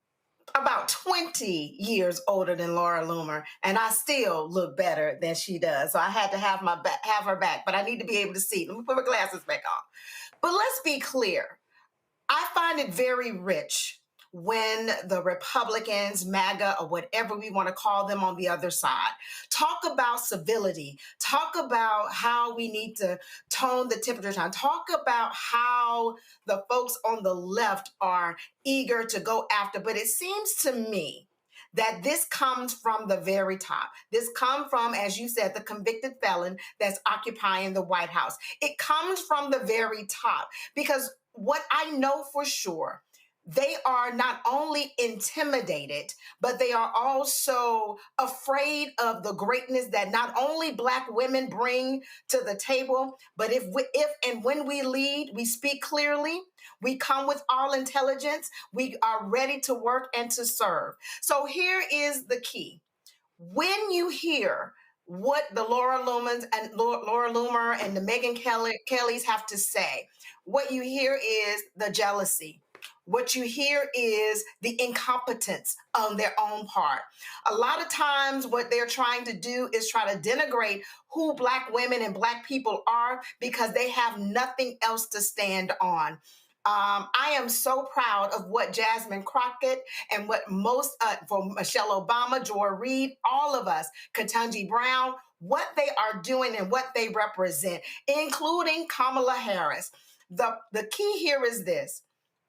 about 20 years older than Laura Loomer, and I still look better than she does. So I had to have her back, but I need to be able to see. Let me put my glasses back on. But let's be clear. I find it very rich when the Republicans, MAGA, or whatever we want to call them on the other side, talk about civility, talk about how we need to tone the temperature down, talk about how the folks on the left are eager to go after. But it seems to me that this comes from the very top. This comes from, as you said, the convicted felon that's occupying the White House. It comes from the very top, because what I know for sure, they are not only intimidated, but they are also afraid of the greatness that not only Black women bring to the table, but if and when we lead, we speak clearly, we come with all intelligence, we are ready to work and to serve. So here is the key. When you hear what the Laura Loomer and the Megyn Kellys have to say, what you hear is the jealousy. What you hear is the incompetence on their own part. A lot of times what they're trying to do is try to denigrate who Black women and Black people are because they have nothing else to stand on. I am so proud of what Jasmine Crockett and what most, for Michelle Obama, Joy Reid, all of us, Ketanji Brown, what they are doing and what they represent, including Kamala Harris. The key here is this.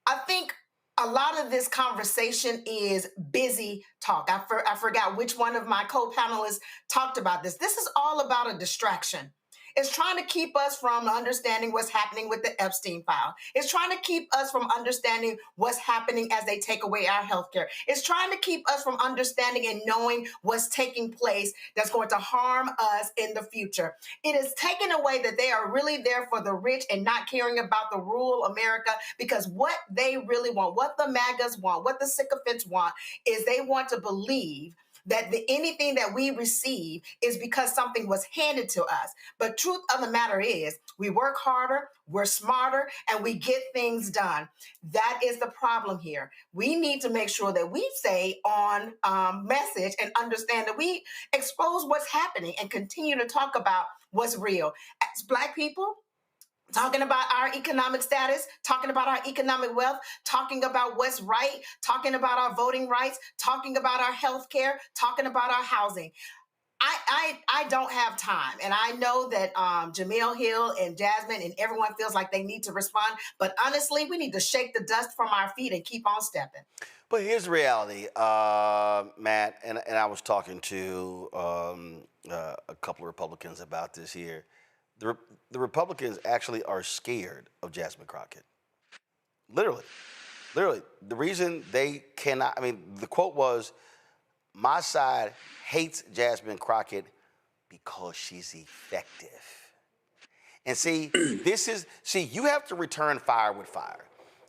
I think a lot of this conversation is busy talk. I forgot which one of my co-panelists talked about this. This is all about a distraction. It's trying to keep us from understanding what's happening with the Epstein file. It's trying to keep us from understanding what's happening as they take away our healthcare. It's trying to keep us from understanding and knowing what's taking place that's going to harm us in the future. It is taken away that they are really there for the rich and not caring about the rural America, because what they really want, what the MAGAs want, what the sycophants want, is they want to believe that anything that we receive is because something was handed to us. But truth of the matter is, we work harder, we're smarter, and we get things done. That is the problem here. We need to make sure that we stay on message and understand that we expose what's happening and continue to talk about what's real. As Black people, talking about our economic status, talking about our economic wealth, talking about what's right, talking about our voting rights, talking about our health care, talking about our housing. I don't have time. And I know that Jamil Hill and Jasmine and everyone feels like they need to respond. But honestly, we need to shake the dust from our feet and keep on stepping. But here's the reality, Matt, and I was talking to a couple of Republicans about this here. The Republicans actually are scared of Jasmine Crockett. Literally. The reason they cannot, the quote was, my side hates Jasmine Crockett because she's effective. And see, you have to return fire with fire.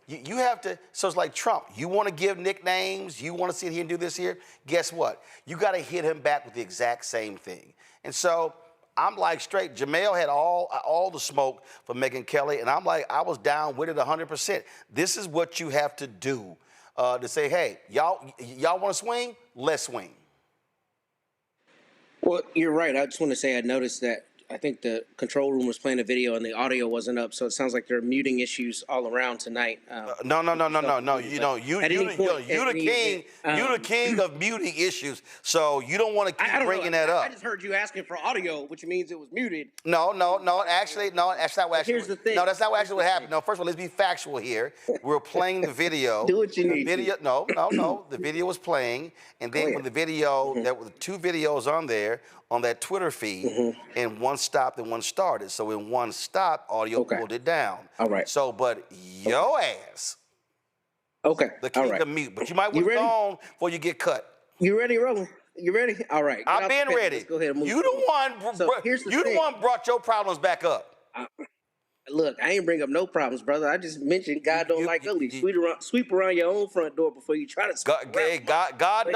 You have to, so it's like Trump. You want to give nicknames, you want to sit here and do this here, guess what? You got to hit him back with the exact same thing. And so, I'm like straight. Jamel had all the smoke for Megyn Kelly, and I'm like, I was down with it 100%. This is what you have to do to say, hey, y'all want to swing? Let's swing. Well, you're right. I just want to say I noticed that I think the control room was playing a video and the audio wasn't up, so it sounds like there are muting issues all around tonight. No. You the king of muting issues, so you don't want to keep bringing that up. I just heard you asking for audio, which means it was muted. No. Actually, that's not what actually. Here's the thing. No, that's not what actually what happened. No, first of all, let's be factual here. We're playing the video. Do what you need. Video. No. The video was playing, and then when the video, there were 2 videos on there on that Twitter feed, and one stopped and one started. So when one stopped, audio pulled it down. All right. So, but your ass. Okay. The king of mute. But you might want to go on before you get cut. You ready, Roland? You ready? All right. I've been ready. Let's go ahead and move you the one brought your problems back up. Look, I ain't bring up no problems, brother. I just mentioned God don't like ugly. Sweep around your own front door before you try to. God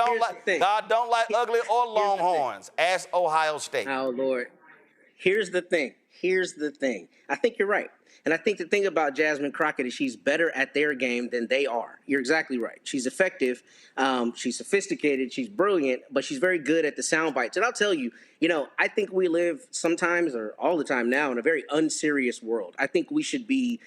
don't like ugly or Longhorns. Ask Ohio State. Oh Lord. Here's the thing. I think you're right. And I think the thing about Jasmine Crockett is she's better at their game than they are. You're exactly right. She's effective. She's sophisticated. She's brilliant, but she's very good at the sound bites. And I'll tell you, I think we live sometimes or all the time now in a very unserious world. I think we should be,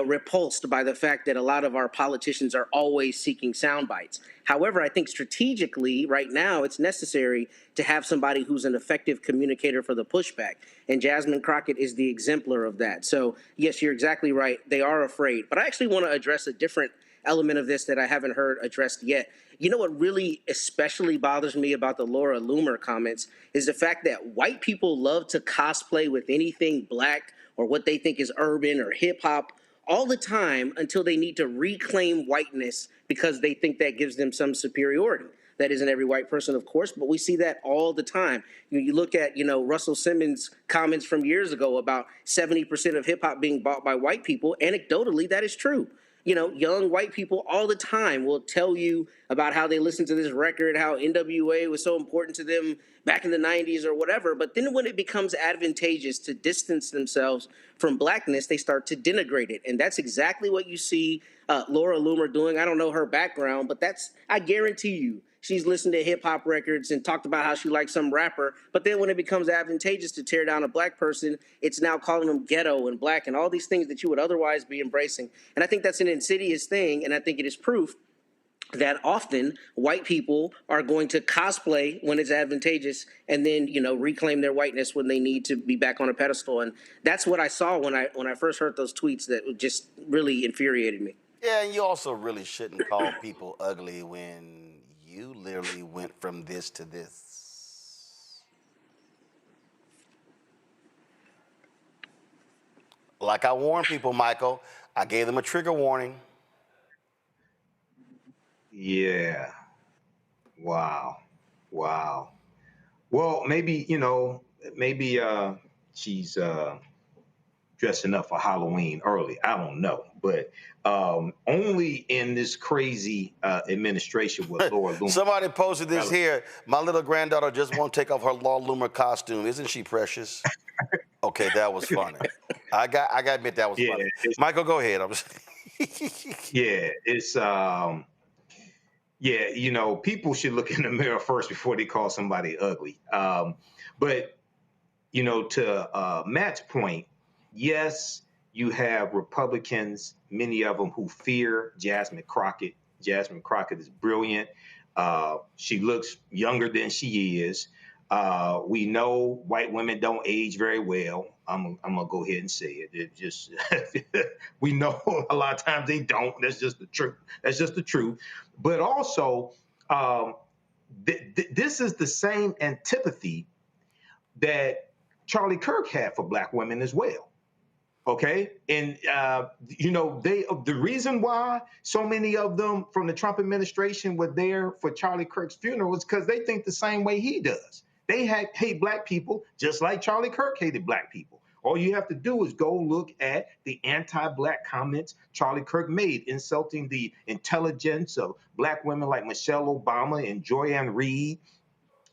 repulsed by the fact that a lot of our politicians are always seeking sound bites. However, I think strategically right now it's necessary to have somebody who's an effective communicator for the pushback. And Jasmine Crockett is the exemplar of that. So, yes, you're exactly right. They are afraid. But I actually want to address a different element of this that I haven't heard addressed yet. You know what really especially bothers me about the Laura Loomer comments is the fact that white people love to cosplay with anything Black or what they think is urban or hip-hop all the time until they need to reclaim whiteness because they think that gives them some superiority. That isn't every white person, of course, but we see that all the time. You look at, Russell Simmons' comments from years ago about 70% of hip-hop being bought by white people. Anecdotally, that is true. Young white people all the time will tell you about how they listened to this record, how NWA was so important to them back in the 90s or whatever. But then when it becomes advantageous to distance themselves from Blackness, they start to denigrate it. And that's exactly what you see Laura Loomer doing. I don't know her background, but I guarantee you, she's listened to hip hop records and talked about how she likes some rapper. But then when it becomes advantageous to tear down a Black person, it's now calling them ghetto and Black and all these things that you would otherwise be embracing. And I think that's an insidious thing. And I think it is proof that often white people are going to cosplay when it's advantageous and then, reclaim their whiteness when they need to be back on a pedestal. And that's what I saw when I first heard those tweets that just really infuriated me. Yeah, and you also really shouldn't call people ugly when you literally went from this to this. Like I warned people, Michael, I gave them a trigger warning. Yeah. Wow. Wow. Well, maybe, maybe she's dressing up for Halloween early. I don't know. But only in this crazy administration with Laura Loomis. Somebody posted this here. My little granddaughter just won't take off her Law Loomer costume. Isn't she precious? Okay, that was funny. I got to admit that was funny. Michael, go ahead. Yeah, it's people should look in the mirror first before they call somebody ugly. But to Matt's point, yes, you have Republicans, many of them who fear Jasmine Crockett. Jasmine Crockett is brilliant. She looks younger than she is. We know white women don't age very well. I'm gonna go ahead and say it. It just we know a lot of times they don't. That's just the truth. That's just the truth. But also, this is the same antipathy that Charlie Kirk had for black women as well. Okay, and the reason why so many of them from the Trump administration were there for Charlie Kirk's funeral was because they think the same way he does. They hate black people just like Charlie Kirk hated black people. All you have to do is go look at the anti-black comments Charlie Kirk made, insulting the intelligence of black women like Michelle Obama and Joyanne Reed,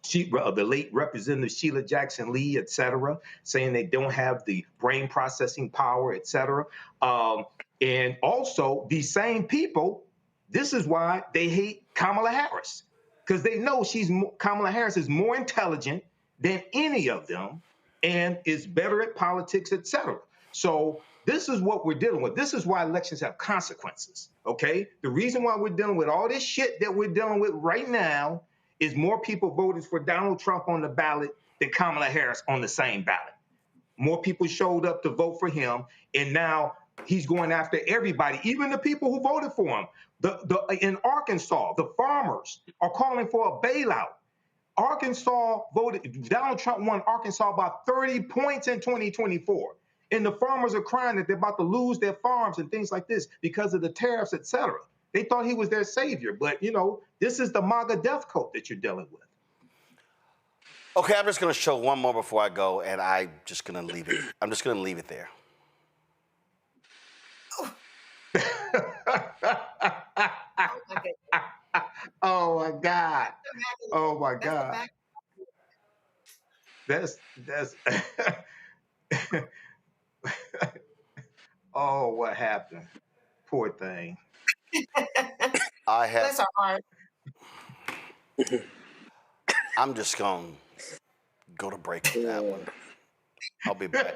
the late Representative Sheila Jackson Lee, et cetera, saying they don't have the brain processing power, et cetera. And also, these same people, this is why they hate Kamala Harris, because they know Kamala Harris is more intelligent than any of them and is better at politics, et cetera. So this is what we're dealing with. This is why elections have consequences, okay? The reason why we're dealing with all this shit that we're dealing with right now is more people voted for Donald Trump on the ballot than Kamala Harris on the same ballot. More people showed up to vote for him, and now he's going after everybody, even the people who voted for him. In Arkansas, the farmers are calling for a bailout. Donald Trump won Arkansas by 30 points in 2024. And the farmers are crying that they're about to lose their farms and things like this because of the tariffs, et cetera. They thought he was their savior, but this is the MAGA death cult that you're dealing with. Okay, I'm just going to show one more before I go, and I'm just going to leave it. I'm just going to leave it there. Oh my God! Oh my God! That's oh, what happened? Poor thing. Bless our heart. I'm just going to go to break with that one. I'll be back.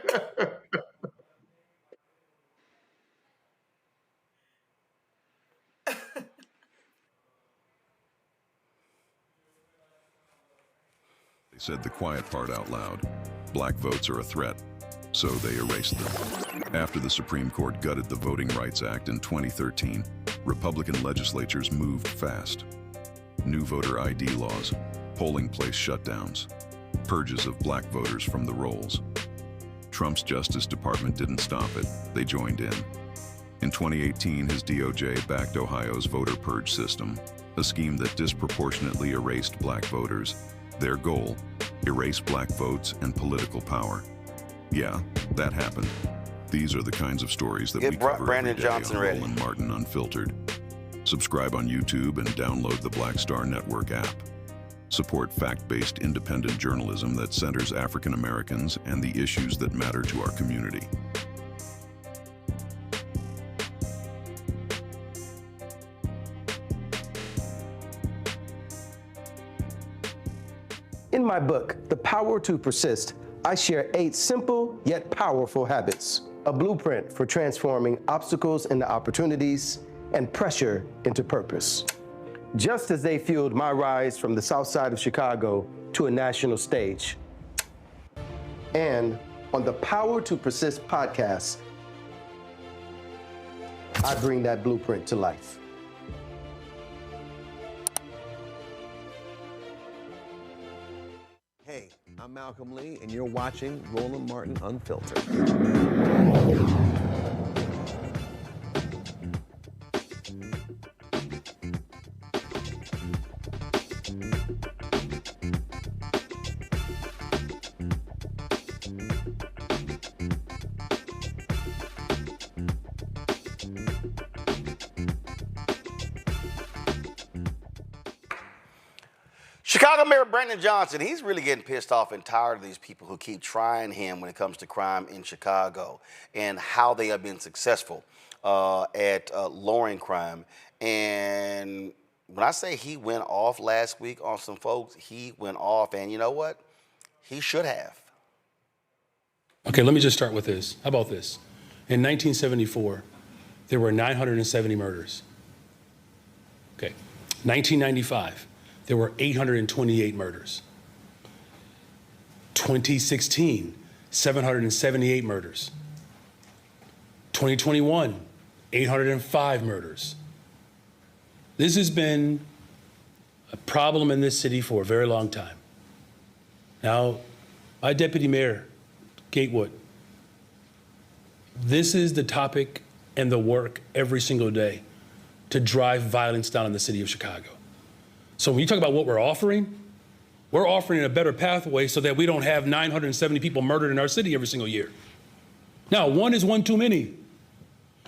They said the quiet part out loud. Black votes are a threat, so they erased them. After the Supreme Court gutted the Voting Rights Act in 2013, Republican legislatures moved fast. New voter ID laws, polling place shutdowns, purges of black voters from the rolls. Trump's Justice Department didn't stop it, they joined in. In 2018, his DOJ backed Ohio's voter purge system, a scheme that disproportionately erased black voters. Their goal, erase black votes and political power. Yeah, that happened. These are the kinds of stories that we cover Brandon every day Johnson on ready. Roland Martin Unfiltered. Subscribe on YouTube and download the Black Star Network app. Support fact-based independent journalism that centers African Americans and the issues that matter to our community. In my book, The Power to Persist, I share 8 simple yet powerful habits, a blueprint for transforming obstacles into opportunities and pressure into purpose. Just as they fueled my rise from the South Side of Chicago to a national stage. And on the Power to Persist podcast, I bring that blueprint to life. Hey, I'm I'm Malcolm Lee, and you're watching Roland Martin Unfiltered. Chicago Mayor Brandon Johnson, he's really getting pissed off and tired of these people who keep trying him when it comes to crime in Chicago and how they have been successful at lowering crime. And when I say he went off last week on some folks, he went off, and you know what? He should have. Okay, let me just start with this. How about this? In 1974, there were 970 murders. Okay, 1995. There were 828 murders. 2016, 778 murders. 2021, 805 murders. This has been a problem in this city for a very long time. Now, my deputy mayor, Gatewood, this is the topic and the work every single day to drive violence down in the city of Chicago. So when you talk about what we're offering a better pathway so that we don't have 970 people murdered in our city every single year. Now, one is one too many,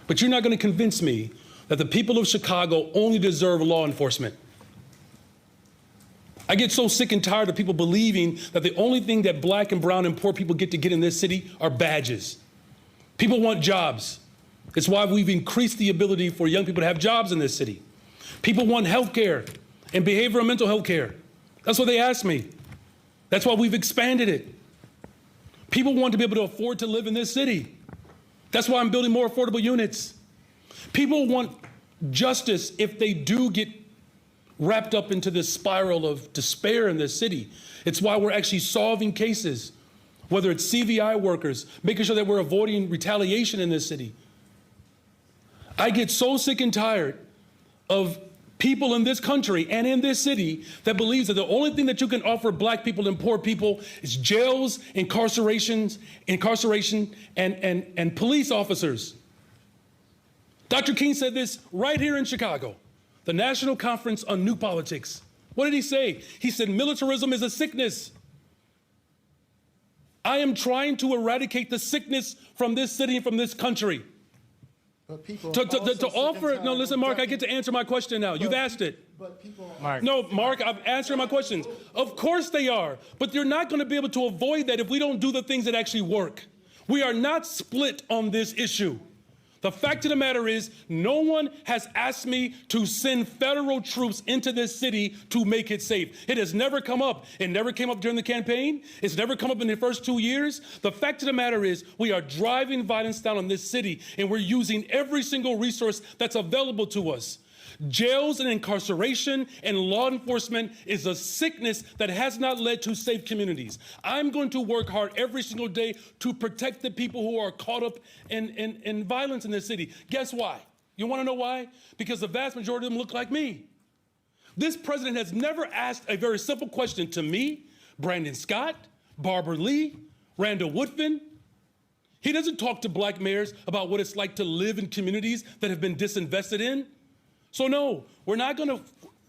but you're not going to convince me that the people of Chicago only deserve law enforcement. I get so sick and tired of people believing that the only thing that black and brown and poor people get to get in this city are badges. People want jobs. It's why we've increased the ability for young people to have jobs in this city. People want health care and behavioral and mental health care. That's what they asked me. That's why we've expanded it. People want to be able to afford to live in this city. That's why I'm building more affordable units. People want justice if they do get wrapped up into this spiral of despair in this city. It's why we're actually solving cases, whether it's CVI workers, making sure that we're avoiding retaliation in this city. I get so sick and tired of people in this country and in this city that believes that the only thing that you can offer black people and poor people is jails, incarceration, and police officers. Dr. King said this right here in Chicago, the National Conference on New Politics. What did he say? He said, militarism is a sickness. I am trying to eradicate the sickness from this city and from this country. But people To offer, no, listen, Mark, I get to answer my question now. You've asked it. But people, No, Mark, I'm answering my questions. Of course they are, but you're not going to be able to avoid that if we don't do the things that actually work. We are not split on this issue. The fact of the matter is, no one has asked me to send federal troops into this city to make it safe. It has never come up. It never came up during the campaign. It's never come up in the first 2 years. The fact of the matter is, we are driving violence down on this city, and we're using every single resource that's available to us. Jails and incarceration and law enforcement is a sickness that has not led to safe communities. I'm going to work hard every single day to protect the people who are caught up in violence in this city. Guess why? You want to know why? Because the vast majority of them look like me. This president has never asked a very simple question to me, Brandon Scott, Barbara Lee, Randall Woodfin. He doesn't talk to black mayors about what it's like to live in communities that have been disinvested in. So no, we're not going to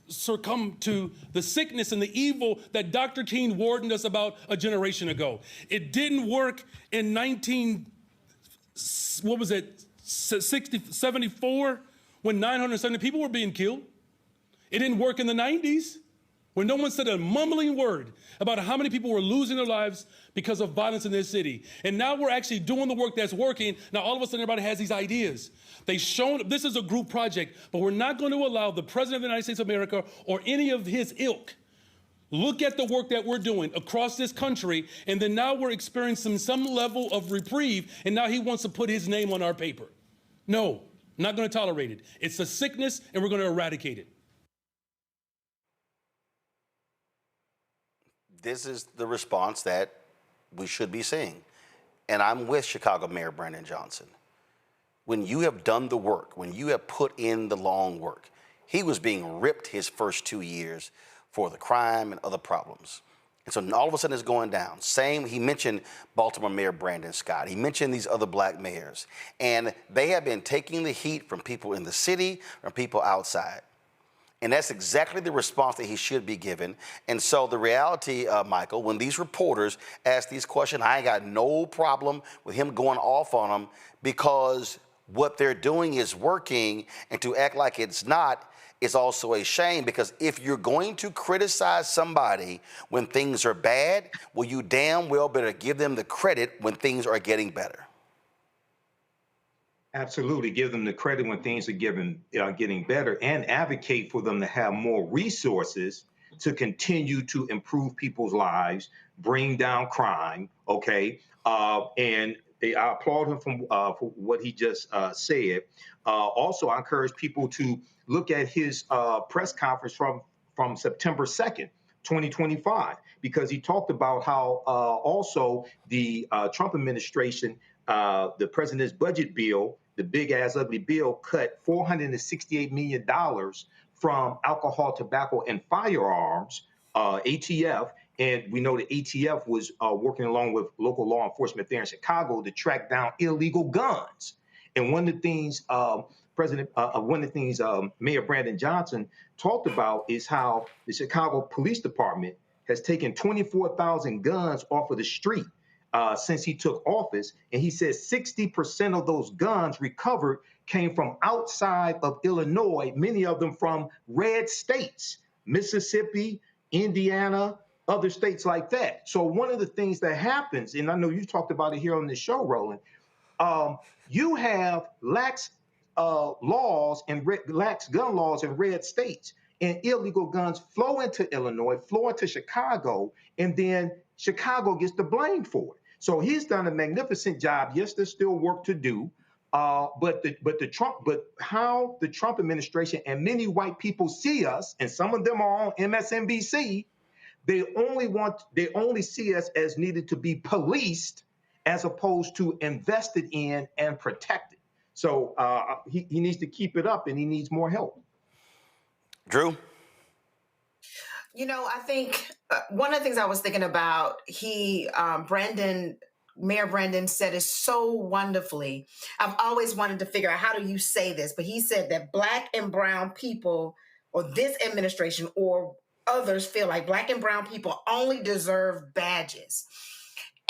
succumb to the sickness and the evil that Dr. King warned us about a generation ago. It didn't work in 74 when 970 people were being killed. It didn't work in the 90s when no one said a mumbling word about how many people were losing their lives because of violence in this city. And now we're actually doing the work that's working. Now all of a sudden everybody has these ideas. They've shown this is a group project, but we're not going to allow the President of the United States of America or any of his ilk look at the work that we're doing across this country, and then now we're experiencing some level of reprieve, and now he wants to put his name on our paper. No, I'm not going to tolerate it. It's a sickness, and we're going to eradicate it. This is the response that we should be seeing. And I'm with Chicago Mayor Brandon Johnson. When you have done the work, when you have put in the long work, he was being ripped his first 2 years for the crime and other problems. And so all of a sudden it's going down. Same, he mentioned Baltimore Mayor Brandon Scott. He mentioned these other black mayors. And they have been taking the heat from people in the city, from people outside. And that's exactly the response that he should be given. And so the reality, Michael, when these reporters ask these questions, I ain't got no problem with him going off on them, because what they're doing is working, and to act like it's not is also a shame, because if you're going to criticize somebody when things are bad, well, you damn well better give them the credit when things are getting better. Absolutely. Give them the credit when things are getting better, and advocate for them to have more resources to continue to improve people's lives, bring down crime, okay? And I applaud him for what he just said. Also, I encourage people to look at his press conference from September 2nd, 2025, because he talked about how also the Trump administration, the president's budget bill, the big ass ugly bill, cut $468 million from alcohol, tobacco, and firearms, ATF. And we know the ATF was working along with local law enforcement there in Chicago to track down illegal guns. And one of the things Mayor Brandon Johnson talked about is how the Chicago Police Department has taken 24,000 guns off of the street since he took office. And he says 60% of those guns recovered came from outside of Illinois, many of them from red states, Mississippi, Indiana, other states like that. So one of the things that happens, and I know you talked about it here on this show, Roland, you have lax laws and lax gun laws in red states, and illegal guns flow into Illinois, flow into Chicago, and then Chicago gets the blame for it. So he's done a magnificent job. Yes, there's still work to do, but how the Trump administration and many white people see us, and some of them are on MSNBC, they only see us as needed to be policed as opposed to invested in and protected. So he needs to keep it up, and he needs more help. Drew? You know, I think one of the things I was thinking about, Mayor Brandon said it so wonderfully. I've always wanted to figure out, how do you say this? But he said that Black and brown people, or this administration or others, feel like Black and brown people only deserve badges.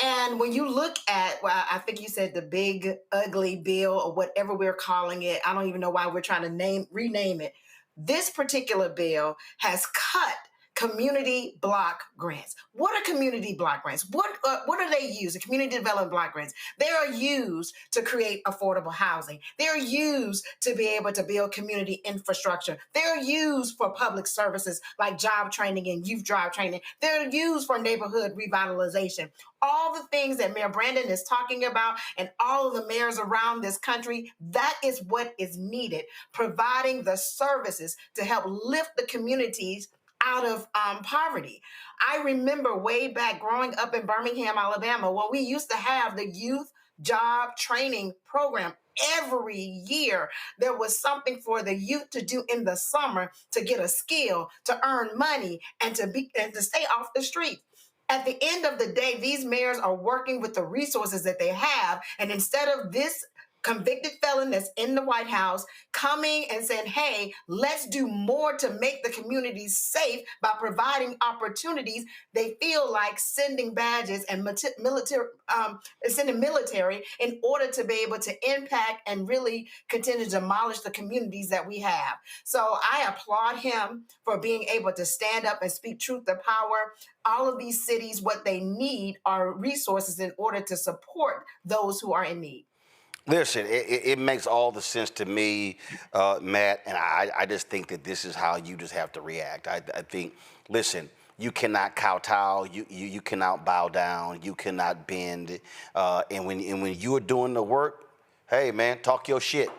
And when you look at, well, I think you said the big ugly bill, or whatever we're calling it, I don't even know why we're trying to rename it. This particular bill has cut community block grants. What are community block grants? What are they used? The community development block grants. They are used to create affordable housing. They're used to be able to build community infrastructure. They're used for public services like job training and youth job training. They're used for neighborhood revitalization. All the things that Mayor Brandon is talking about, and all of the mayors around this country, that is what is needed, providing the services to help lift the communities out of poverty. I remember way back growing up in Birmingham, Alabama, when we used to have the youth job training program. Every year, there was something for the youth to do in the summer to get a skill, to earn money, and to stay off the street. At the end of the day, these mayors are working with the resources that they have, and instead of this convicted felon that's in the White House coming and saying, hey, let's do more to make the communities safe by providing opportunities, they feel like sending badges and sending military in order to be able to impact and really continue to demolish the communities that we have. So I applaud him for being able to stand up and speak truth to power. All of these cities, what they need are resources in order to support those who are in need. Listen, it makes all the sense to me, Matt, and I just think that this is how you just have to react. I think, listen, you cannot kowtow, you cannot bow down, you cannot bend, and when you are doing the work, hey, man, talk your shit.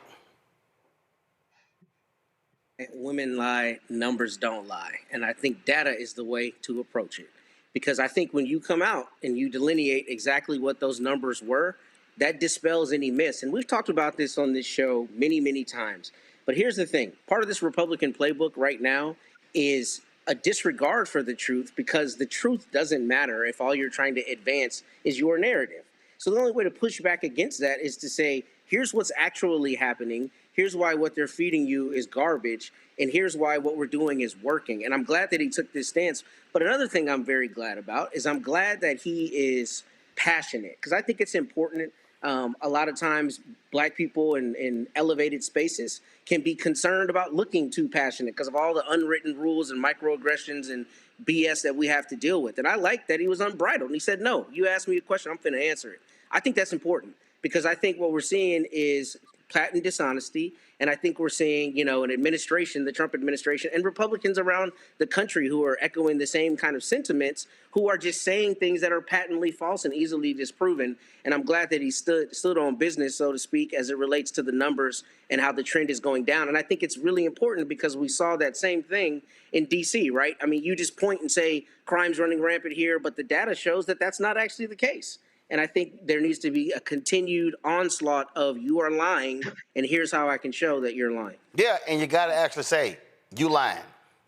Women lie, numbers don't lie, and I think data is the way to approach it. Because I think when you come out and you delineate exactly what those numbers were, that dispels any myths. And we've talked about this on this show many, many times. But here's the thing. Part of this Republican playbook right now is a disregard for the truth, because the truth doesn't matter if all you're trying to advance is your narrative. So the only way to push back against that is to say, here's what's actually happening. Here's why what they're feeding you is garbage. And here's why what we're doing is working. And I'm glad that he took this stance. But another thing I'm very glad about is I'm glad that he is passionate, because I think it's important. A lot of times Black people in elevated spaces can be concerned about looking too passionate because of all the unwritten rules and microaggressions and BS that we have to deal with. And I like that he was unbridled. And he said, no, you asked me a question, I'm finna answer it. I think that's important, because I think what we're seeing is patent dishonesty. And I think we're seeing, you know, an administration, the Trump administration, and Republicans around the country who are echoing the same kind of sentiments, who are just saying things that are patently false and easily disproven. And I'm glad that he stood on business, so to speak, as it relates to the numbers and how the trend is going down. And I think it's really important because we saw that same thing in D.C., right? I mean, you just point and say crime's running rampant here, but the data shows that that's not actually the case. And I think there needs to be a continued onslaught of you are lying, and here's how I can show that you're lying. Yeah, and you got to actually say, you lying.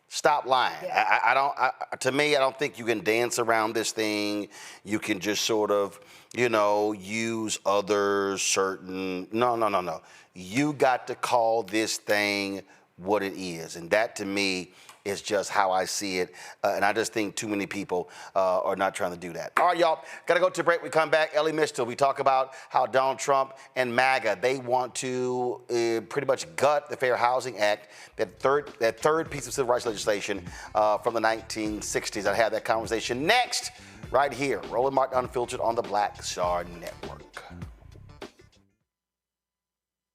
Stop lying. Yeah. To me, I don't think you can dance around this thing. You can just sort of, you know, use others certain. No. You got to call this thing what it is. And that, to me, is just how I see it. And I just think too many people are not trying to do that. All right, y'all, got to go to a break. We come back. Ellie, Mystal, we talk about how Donald Trump and MAGA, they want to pretty much gut the Fair Housing Act, that third piece of civil rights legislation from the 1960s. I have that conversation next, right here. Roland Martin Unfiltered on the Black Star Network.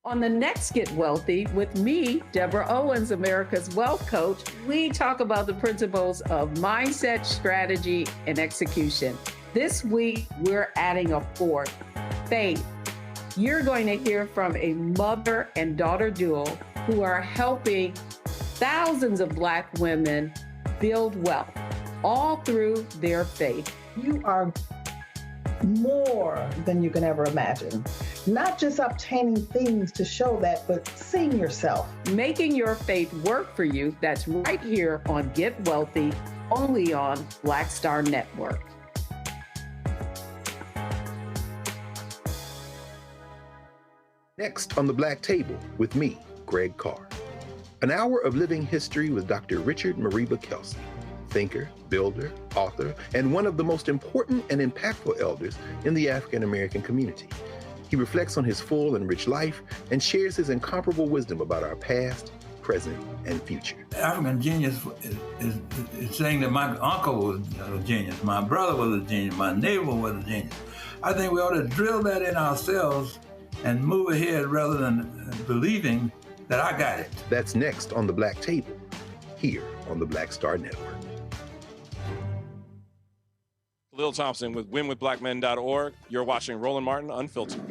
On the next Get Wealthy with me, Deborah Owens, America's Wealth Coach, we talk about the principles of mindset, strategy, and execution. This week, we're adding a fourth, faith. You're going to hear from a mother and daughter duo who are helping thousands of Black women build wealth, all through their faith. You are more than you can ever imagine. Not just obtaining things to show that, but seeing yourself. Making your faith work for you. That's right here on Get Wealthy, only on Black Star Network. Next on the Black Table with me, Greg Carr. An hour of living history with Dr. Richard Mariba Kelsey, thinker, builder, author, and one of the most important and impactful elders in the African American community. He reflects on his full and rich life and shares his incomparable wisdom about our past, present, and future. African genius is saying that my uncle was a genius, my brother was a genius, my neighbor was a genius. I think we ought to drill that in ourselves and move ahead rather than believing that I got it. That's next on the Black Table, here on the Black Star Network. Lil Thompson with winwithblackmen.org. You're watching Roland Martin Unfiltered.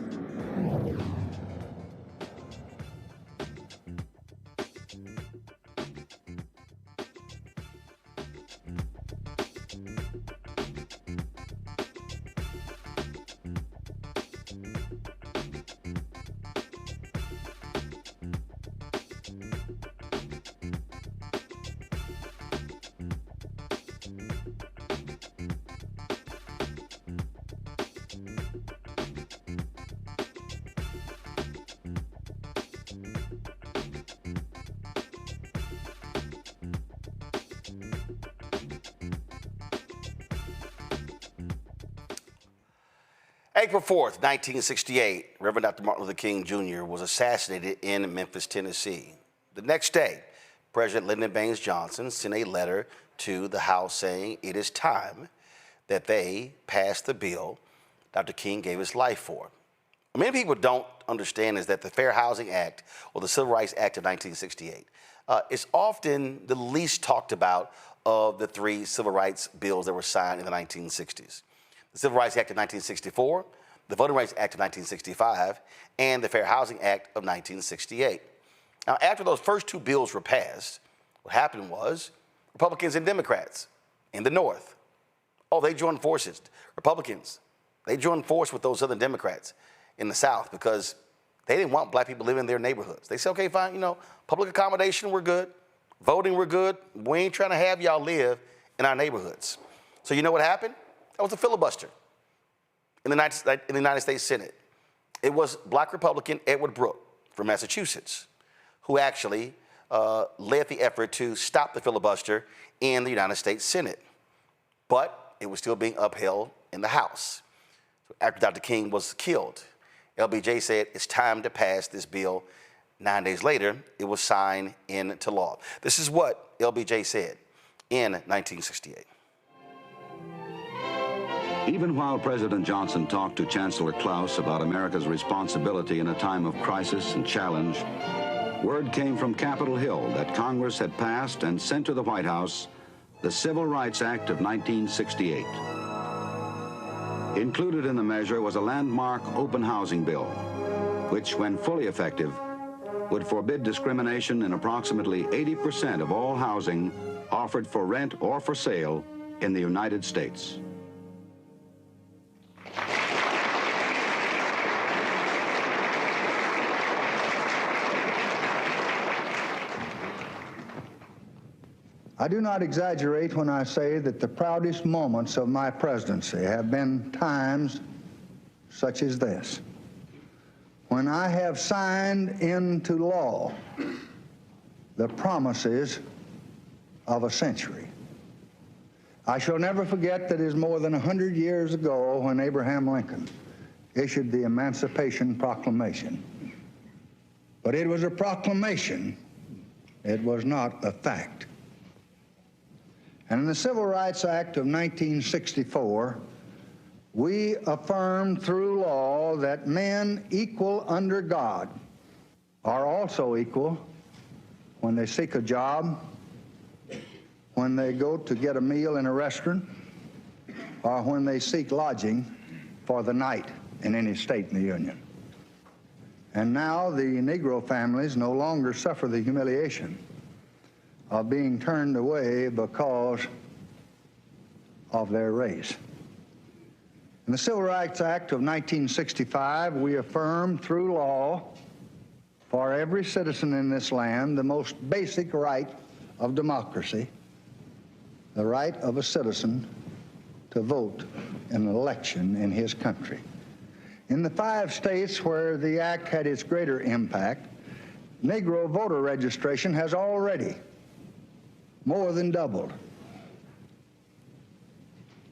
April 4th, 1968, Reverend Dr. Martin Luther King Jr. was assassinated in Memphis, Tennessee. The next day, President Lyndon Baines Johnson sent a letter to the House saying it is time that they pass the bill Dr. King gave his life for. What many people don't understand is that the Fair Housing Act, or the Civil Rights Act of 1968, is often the least talked about of the three civil rights bills that were signed in the 1960s. The Civil Rights Act of 1964, the Voting Rights Act of 1965, and the Fair Housing Act of 1968. Now, after those first two bills were passed, what happened was Republicans and Democrats in the North, they joined forces. Republicans, they joined force with those Southern Democrats in the South because they didn't want Black people living in their neighborhoods. They said, okay, fine, public accommodation, we're good. Voting, we're good. We ain't trying to have y'all live in our neighborhoods. So you know what happened? That was a filibuster in the United States Senate. It was Black Republican Edward Brooke from Massachusetts who actually led the effort to stop the filibuster in the United States Senate. But it was still being upheld in the House. So after Dr. King was killed, LBJ said it's time to pass this bill. 9 days later, it was signed into law. This is what LBJ said in 1968. Even while President Johnson talked to Chancellor Klaus about America's responsibility in a time of crisis and challenge, word came from Capitol Hill that Congress had passed and sent to the White House the Civil Rights Act of 1968. Included in the measure was a landmark open housing bill, which, when fully effective, would forbid discrimination in approximately 80% of all housing offered for rent or for sale in the United States. I do not exaggerate when I say that the proudest moments of my presidency have been times such as this, when I have signed into law the promises of a century. I shall never forget that it is more than 100 years ago when Abraham Lincoln issued the Emancipation Proclamation. But it was a proclamation, it was not a fact. And in the Civil Rights Act of 1964, we affirmed through law that men equal under God are also equal when they seek a job, when they go to get a meal in a restaurant, or when they seek lodging for the night in any state in the Union. And now the Negro families no longer suffer the humiliation of being turned away because of their race. In the Civil Rights Act of 1965, we affirmed through law for every citizen in this land the most basic right of democracy, the right of a citizen to vote in an election in his country. In the 5 states where the act had its greater impact, Negro voter registration has already more than doubled.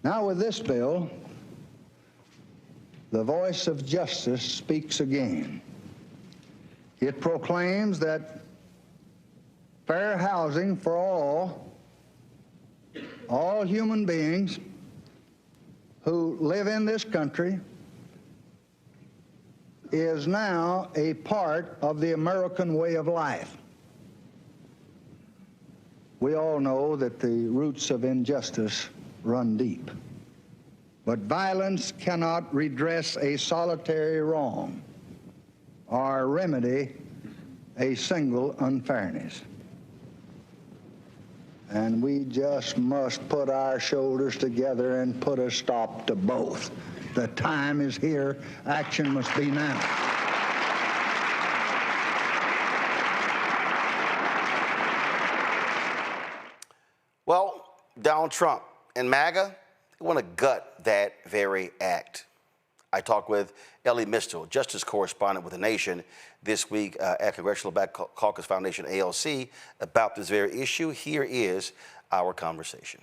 Now with this bill, the voice of justice speaks again. It proclaims that fair housing for all human beings who live in this country is now a part of the American way of life. We all know that the roots of injustice run deep, but violence cannot redress a solitary wrong or remedy a single unfairness. And we just must put our shoulders together and put a stop to both. The time is here. Action must be now. Well, Donald Trump and MAGA want to gut that very act. I talked with Ellie Mystal, justice correspondent with The Nation, this week at Congressional Black Caucus Foundation, ALC, about this very issue. Here is our conversation.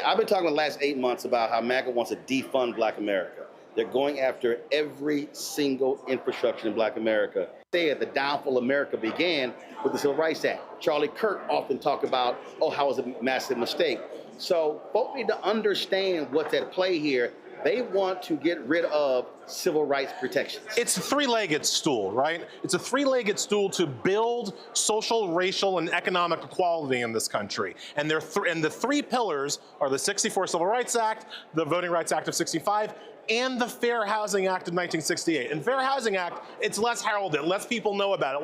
I've been talking the last 8 months about how MAGA wants to defund Black America. They're going after every single infrastructure in Black America. The downfall of America began with the Civil Rights Act. Charlie Kirk often talked about, oh, how it was a massive mistake. So folks need to understand what's at play here. They want to get rid of civil rights protections. It's a three-legged stool, right? It's a three-legged stool to build social, racial, and economic equality in this country. And the 3 pillars are the 64 Civil Rights Act, the Voting Rights Act of 65, and the Fair Housing Act of 1968. And Fair Housing Act, it's less heralded, less people know about it,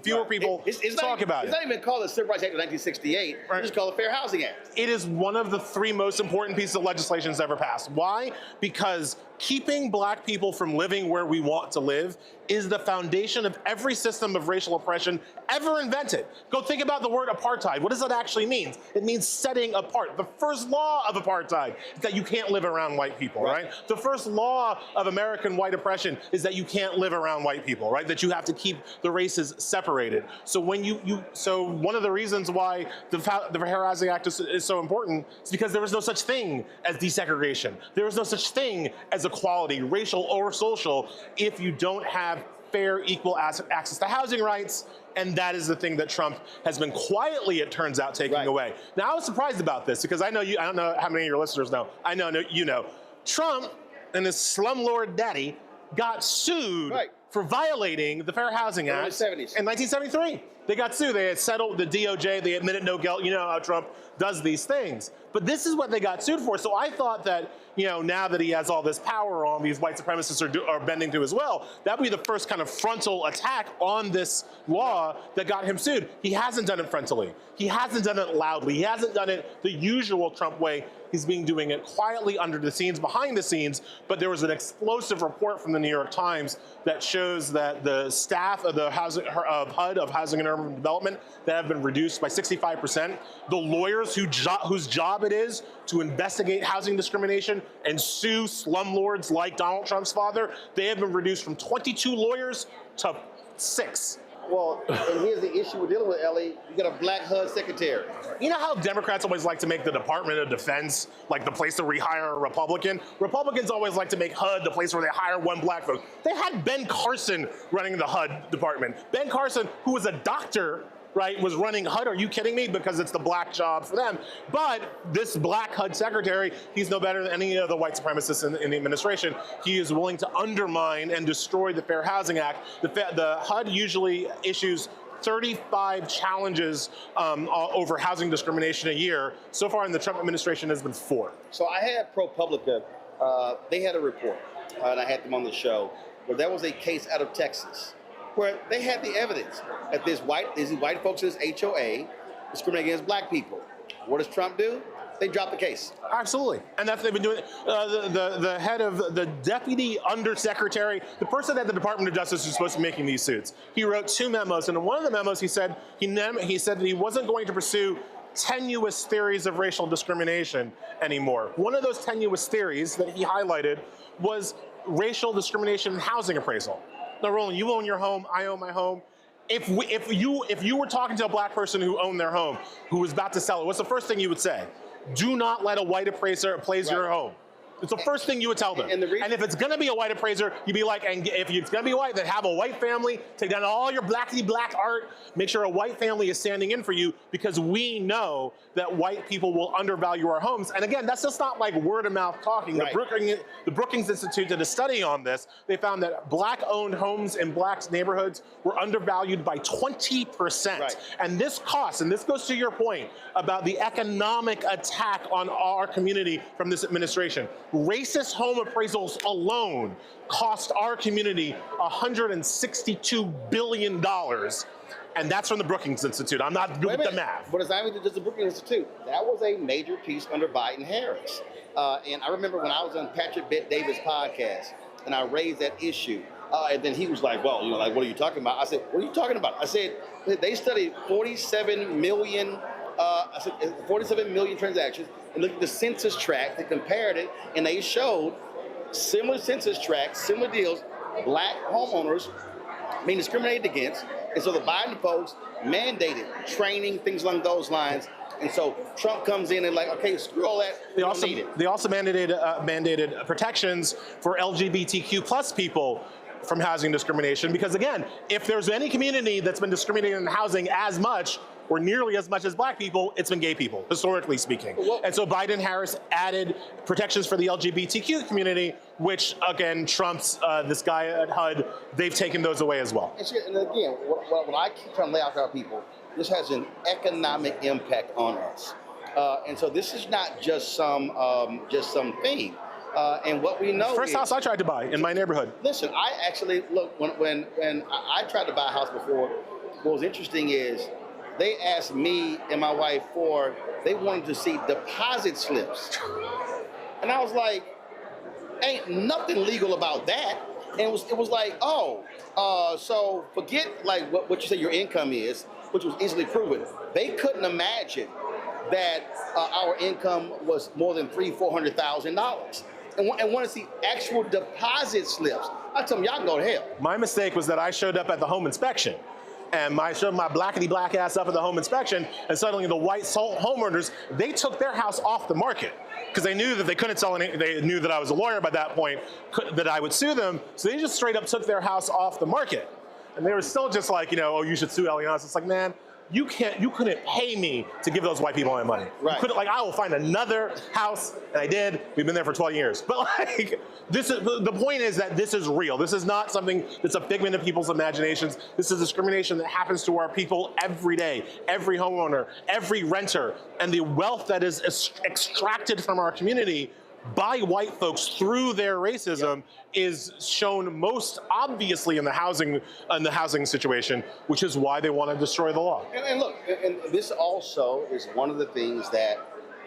fewer people talk about it. It's not even called the Civil Rights Act of 1968, right. It's called the Fair Housing Act. It is one of the 3 most important pieces of legislation that's ever passed. Why? because keeping black people from living where we want to live is the foundation of every system of racial oppression ever invented. Go think about the word apartheid. What does that actually mean? It means setting apart. The first law of apartheid is that you can't live around white people, right? The first law of American white oppression is that you can't live around white people, right? That you have to keep the races separated. So when so one of the reasons why the Fair Housing Act is so important is because there was no such thing as desegregation. There was no such thing as equality, racial or social, if you don't have fair, equal access to housing rights, and that is the thing that Trump has been quietly, it turns out, taking away. Now, I was surprised about this because I know I don't know how many of your listeners know. I know you know. Trump and his slumlord daddy got sued for violating the Fair Housing Act in 1973. They got sued. They had settled the DOJ. They admitted no guilt. You know how Trump does these things. But this is what they got sued for. So I thought that, you know, now that he has all this power on, these white supremacists are bending to as well, that would be the first kind of frontal attack on this law that got him sued. He hasn't done it frontally. He hasn't done it loudly. He hasn't done it the usual Trump way. He's been doing it quietly under the scenes, behind the scenes, but there was an explosive report from the New York Times that shows that the staff of the HUD, of Housing and Urban Development, that have been reduced by 65%. The lawyers whose job it is to investigate housing discrimination and sue slumlords like Donald Trump's father, they have been reduced from 22 lawyers to 6. Well, and here's the issue we're dealing with, Ellie. You got a black HUD secretary. You know how Democrats always like to make the Department of Defense like the place to rehire a Republican? Republicans always like to make HUD the place where they hire one black vote. They had Ben Carson running the HUD department. Ben Carson, who was a doctor, right, was running HUD. Are you kidding me? Because it's the black job for them. But this black HUD secretary, he's no better than any of the white supremacists in the administration. He is willing to undermine and destroy the Fair Housing Act. The HUD usually issues 35 challenges over housing discrimination a year. So far in the Trump administration has been 4. So I had ProPublica, they had a report, and I had them on the show, where there was a case out of Texas where they had the evidence that these white folks in this HOA discriminate against black people. What does Trump do? They drop the case. Absolutely, and that's what they've been doing. The head of the deputy undersecretary, the person at the Department of Justice who's supposed to be making these suits, he wrote 2 memos, and in one of the memos he said that he wasn't going to pursue tenuous theories of racial discrimination anymore. One of those tenuous theories that he highlighted was racial discrimination in housing appraisal. Now, Roland, you own your home, I own my home. If you were talking to a black person who owned their home, who was about to sell it, what's the first thing you would say? Do not let a white appraiser appraise your home. It's the first thing you would tell them. And if it's going to be a white appraiser, you'd be like, and if it's going to be white, then have a white family, take down all your black art, make sure a white family is standing in for you, because we know that white people will undervalue our homes. And again, that's just not like word of mouth talking. The Brookings Institute did a study on this. They found that black-owned homes in black neighborhoods were undervalued by 20%. And this costs, and this goes to your point about the economic attack on our community from this administration. Racist home appraisals alone cost our community $162 billion. And that's from the Brookings Institute. I'm not good with the math. But it's not even just the Brookings Institute. That was a major piece under Biden-Harris. And I remember when I was on Patrick Bet-Davis' podcast, and I raised that issue. And then he was like, well, you know, like, what are you talking about? I said, what are you talking about? I said, they studied 47 million transactions, and looked at the census tract, they compared it, and they showed similar census tracts, similar deals, black homeowners being discriminated against. And so the Biden folks mandated training, things along those lines. And so Trump comes in and like, okay, screw all that. They also mandated protections for LGBTQ plus people from housing discrimination, because again, if there's any community that's been discriminated in housing as much or nearly as much as black people, it's been gay people, historically speaking. And so Biden-Harris added protections for the LGBTQ community, which again, Trump's, this guy at HUD, they've taken those away as well. And again, what I keep trying to lay out to our people, this has an economic impact on us. And so this is not just some thing. And what we know First house I tried to buy in my neighborhood. Listen, I actually, look, when I tried to buy a house before, what was interesting is they asked me and my wife they wanted to see deposit slips. And I was like, Ain't nothing legal about that. And it was like, so forget like what you say your income is, which was easily proven. They couldn't imagine that our income was more than $300,000-$400,000 and want to see actual deposit slips. I tell them, y'all can go to hell. My mistake was that I showed up at the home inspection. And I showed my blackety black ass up at the home inspection, and suddenly the white homeowners, they took their house off the market because they knew that they couldn't sell any. They knew that I was a lawyer by that point, that I would sue them. So they just straight up took their house off the market. And they were still just like, oh, you should sue Ellie. It's like, man, you couldn't pay me to give those white people my money. Right. You couldn't, like, I will find another house, and I did. We've been there for 12 years. But like, the point is that this is real. This is not something that's a figment of people's imaginations. This is discrimination that happens to our people every day, every homeowner, every renter, and the wealth that is extracted from our community by white folks through their racism is shown most obviously in the housing situation, which is why they want to destroy the law. And look, and this also is one of the things that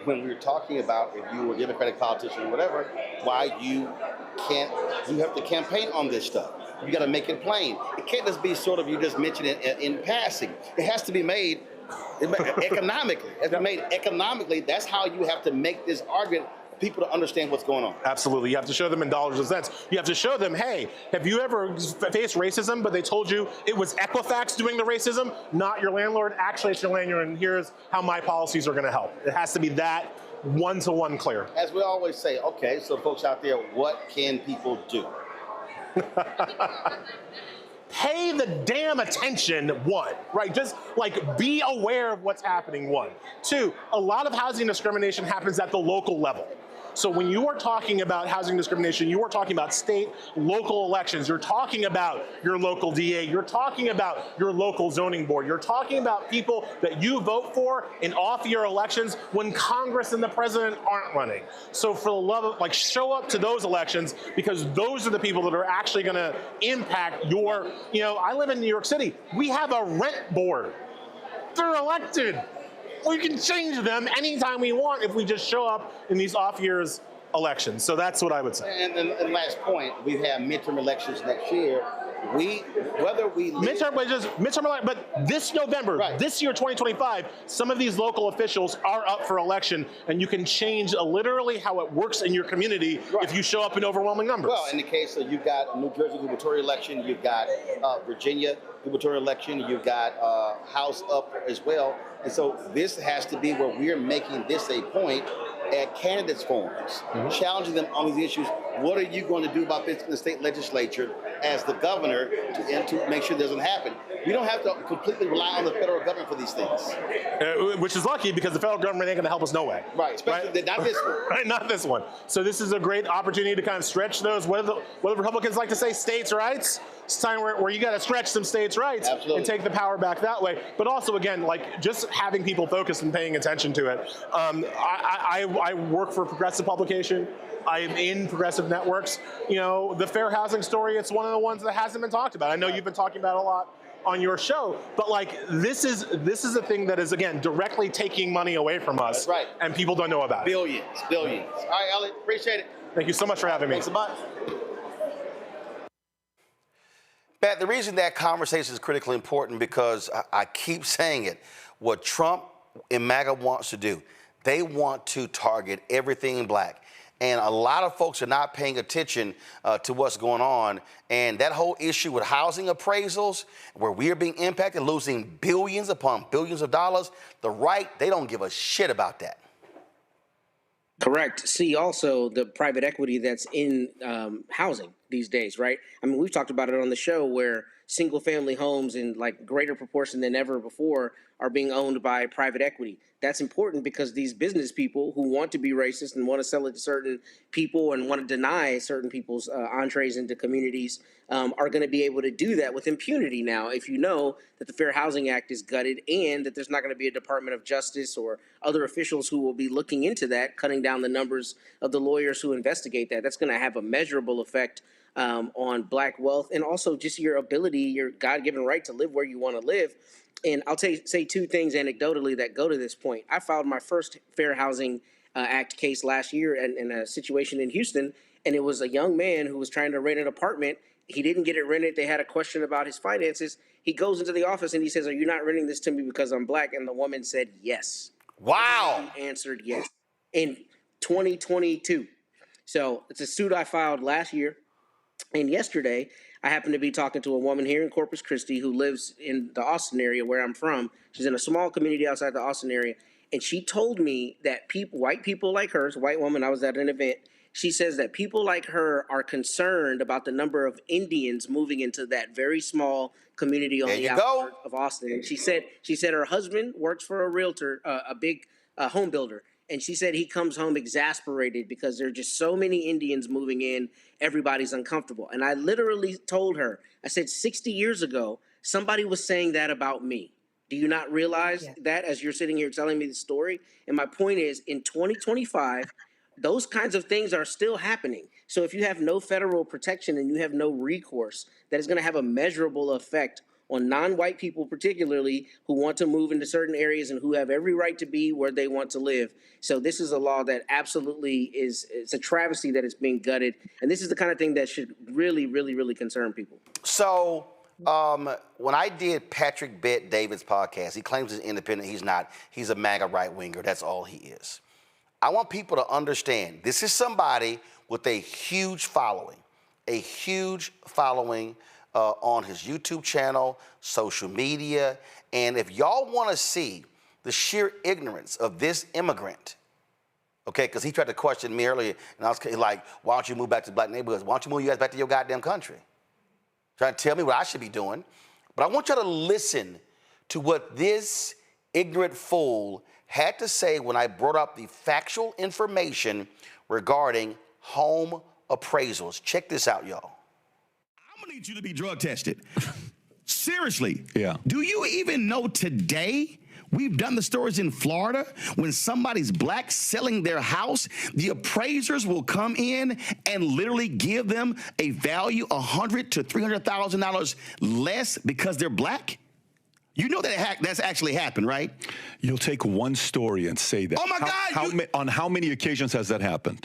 when we were talking about if you were a Democratic politician or whatever, why you have to campaign on this stuff. You got to make it plain. It can't just be sort of you just mention it in passing. It has to be made economically. It has to be made economically. That's how you have to make this argument. People to understand what's going on. Absolutely. You have to show them in dollars and cents. You have to show them, hey, have you ever faced racism, but they told you it was Equifax doing the racism, not your landlord? Actually, it's your landlord, and here's how my policies are going to help. It has to be that one-to-one clear. As we always say, okay, so folks out there, what can people do? Pay the damn attention, one, right? Just like be aware of what's happening, one. Two, a lot of housing discrimination happens at the local level. So when you are talking about housing discrimination, you are talking about state, local elections. You're talking about your local DA. You're talking about your local zoning board. You're talking about people that you vote for in off-year elections when Congress and the president aren't running. So for the love of, like, show up to those elections because those are the people that are actually going to impact your, I live in New York City. We have a rent board. They're elected. We can change them anytime we want if we just show up in these off-years elections. So that's what I would say. And last point, we have midterm elections next year. But this November, this year, 2025, some of these local officials are up for election, and you can change literally how it works in your community if you show up in overwhelming numbers. Well, in the case of you've got New Jersey gubernatorial election, you've got Virginia gubernatorial election, you've got House up as well. And so this has to be where we're making this a point at candidates forums, challenging them on these issues. What are you going to do about this in the state legislature as the governor to make sure it doesn't happen? We don't have to completely rely on the federal government for these things. Which is lucky because the federal government ain't going to help us no way. Right, especially not this one. Right, not this one. So this is a great opportunity to kind of stretch those, what do the Republicans like to say, states' rights? It's time where you got to stretch some states' rights and take the power back that way. But also, again, like just having people focused and paying attention to it. I work for Progressive Publication. I'm in progressive networks. The fair housing story, it's one of the ones that hasn't been talked about. I know you've been talking about it a lot on your show, but like this is a thing that is, again, directly taking money away from us. That's right. And people don't know about it. Billions. All right, Ellie, appreciate it. Thank you so much for having me. Thanks a bunch. Pat, the reason that conversation is critically important because I keep saying it, what Trump and MAGA wants to do, they want to target everything black. And a lot of folks are not paying attention to what's going on. And that whole issue with housing appraisals, where we are being impacted, losing billions upon billions of dollars, the right, they don't give a shit about that. Correct. See, also the private equity that's in housing these days, right? I mean, we've talked about it on the show where single family homes in like greater proportion than ever before are being owned by private equity. That's important because these business people who want to be racist and want to sell it to certain people and want to deny certain people's entrees into communities are going to be able to do that with impunity now if you know that the Fair Housing Act is gutted and that there's not going to be a Department of Justice or other officials who will be looking into that, cutting down the numbers of the lawyers who investigate that. That's going to have a measurable effect on black wealth and also just your ability, your God-given right to live where you want to live. And I'll say two things anecdotally that go to this point. I filed my first Fair Housing Act case last year in a situation in Houston, and it was a young man who was trying to rent an apartment. He didn't get it rented. They had a question about his finances. He goes into the office and he says, "Are you not renting this to me because I'm black?" And the woman said yes. Wow. He answered yes in 2022. So it's a suit I filed last year. And yesterday, I happened to be talking to a woman here in Corpus Christi who lives in the Austin area where I'm from. She's in a small community outside the Austin area. And she told me that white people like her, it's a white woman, I was at an event, she says that people like her are concerned about the number of Indians moving into that very small community on the outskirts of Austin. And she said her husband works for a realtor, a big home builder. And she said he comes home exasperated because there are just so many Indians moving in, everybody's uncomfortable. And I literally told her, I said, 60 years ago, somebody was saying that about me. Do you not realize that as you're sitting here telling me the story? And my point is, in 2025, those kinds of things are still happening. So if you have no federal protection and you have no recourse, that is going to have a measurable effect on non-white people, particularly who want to move into certain areas and who have every right to be where they want to live. So this is a law that absolutely it's a travesty that it's being gutted. And this is the kind of thing that should really, really, really concern people. So when I did Patrick Bet David's podcast, he claims he's independent. He's not. He's a MAGA right-winger. That's all he is. I want people to understand this is somebody with a huge following on his YouTube channel, social media. And if y'all want to see the sheer ignorance of this immigrant, okay, because he tried to question me earlier, and I was like, why don't you move back to black neighborhoods? Why don't you move you guys back to your goddamn country? Trying to tell me what I should be doing. But I want y'all to listen to what this ignorant fool had to say when I brought up the factual information regarding home appraisals. Check this out, y'all. I'm gonna need you to be drug tested. Seriously. Yeah. Do you even know today? We've done the stories in Florida when somebody's black selling their house, the appraisers will come in and literally give them a value $100,000 to $300,000 less because they're black. You know that that's actually happened, right? You'll take one story and say that. Oh my God! On how many occasions has that happened?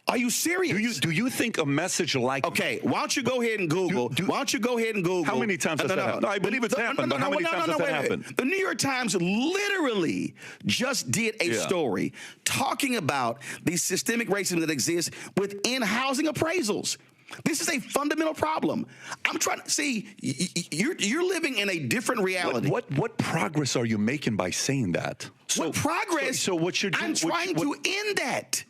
Are you serious? Do you think a message like okay? Why don't you go ahead and Google? Why don't you go ahead and Google? How many times has that happened? No, I believe it's happened, but how many times has that happened? The New York Times literally just did a story talking about the systemic racism that exists within housing appraisals. This is a fundamental problem. I'm trying to see you're living in a different reality. What progress are you making by saying that? What progress? So what you're doing? I'm trying to end that.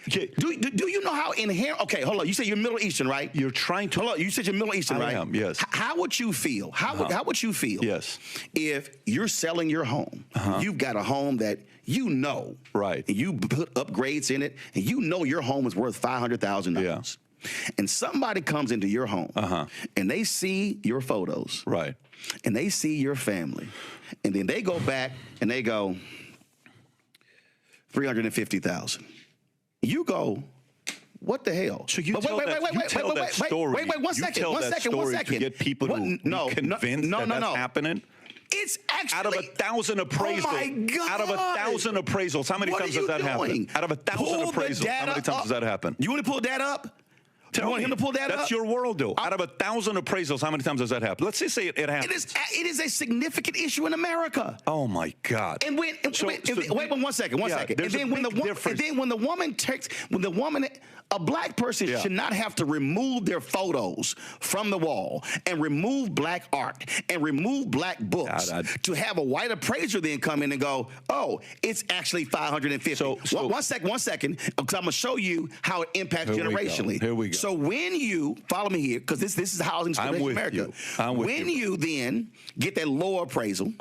Okay. Do you know how inherent? Okay, hold on. You said you're Middle Eastern, right? You're trying to. Hold on. You said you're Middle Eastern, right? I am. Yes. How would you feel? How would you feel? Yes. If you're selling your home, you've got a home that you know, right? And you put upgrades in it, and you know your home is worth $500,000. Yeah. And somebody comes into your home, and they see your photos, right? And they see your family, and then they go back and they go $350,000. You go, what the hell? So you tell that story. Wait, one second. To get people to be convinced that that's happening. It's actually out of 1,000 appraisals. Oh my God. Out of 1,000 appraisals, how many times does that happen? Out of 1,000 appraisals, how many times does that happen? You want to pull that up? You want him to pull that up? That's your world, though. Out of 1,000 appraisals, how many times does that happen? Let's just say it happens. It is a significant issue in America. Oh my God! And wait, one second. And then when the woman, a black person should not have to remove their photos from the wall and remove black art and remove black books to have a white appraiser then come in and go, oh, it's actually $550. So one second, because I'm gonna show you how it impacts generationally. Here we go. So when you follow me here, because this is housing in America. When you then get that lower appraisal,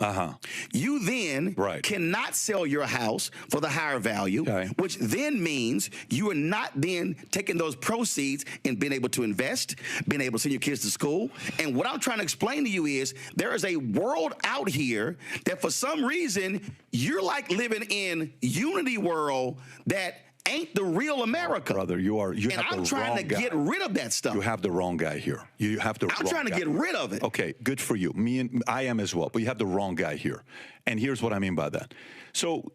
you then cannot sell your house for the higher value, which then means you are not then taking those proceeds and being able to invest, being able to send your kids to school. And what I'm trying to explain to you is there is a world out here that for some reason you're like living in Unity world that ain't the real America. Brother, I'm trying to get rid of that stuff. You have the wrong guy here. You have the wrong guy. I'm trying to get rid of it. Okay, good for you. I am as well, but you have the wrong guy here. And here's what I mean by that. So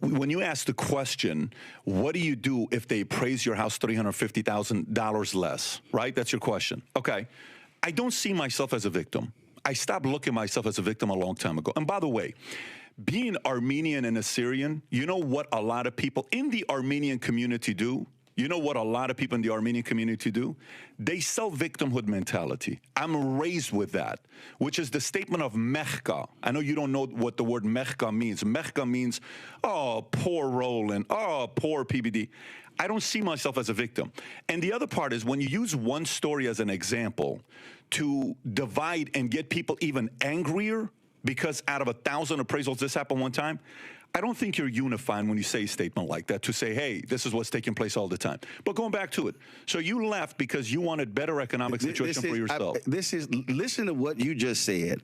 when you ask the question, what do you do if they appraise your house $350,000 less, right? That's your question. Okay. I don't see myself as a victim. I stopped looking at myself as a victim a long time ago. And by the way, being Armenian and Assyrian, you know what a lot of people in the Armenian community do? You know what a lot of people in the Armenian community do? They sell victimhood mentality. I'm raised with that, which is the statement of mechka. I know you don't know what the word mechka means. Mechka means, oh, poor Roland, oh, poor PBD. I don't see myself as a victim. And the other part is when you use one story as an example to divide and get people even angrier because out of 1,000 appraisals this happened one time, I don't think you're unifying when you say a statement like that to say, hey, this is what's taking place all the time. But going back to it, so you left because you wanted better economic situation for yourself. Listen to what you just said.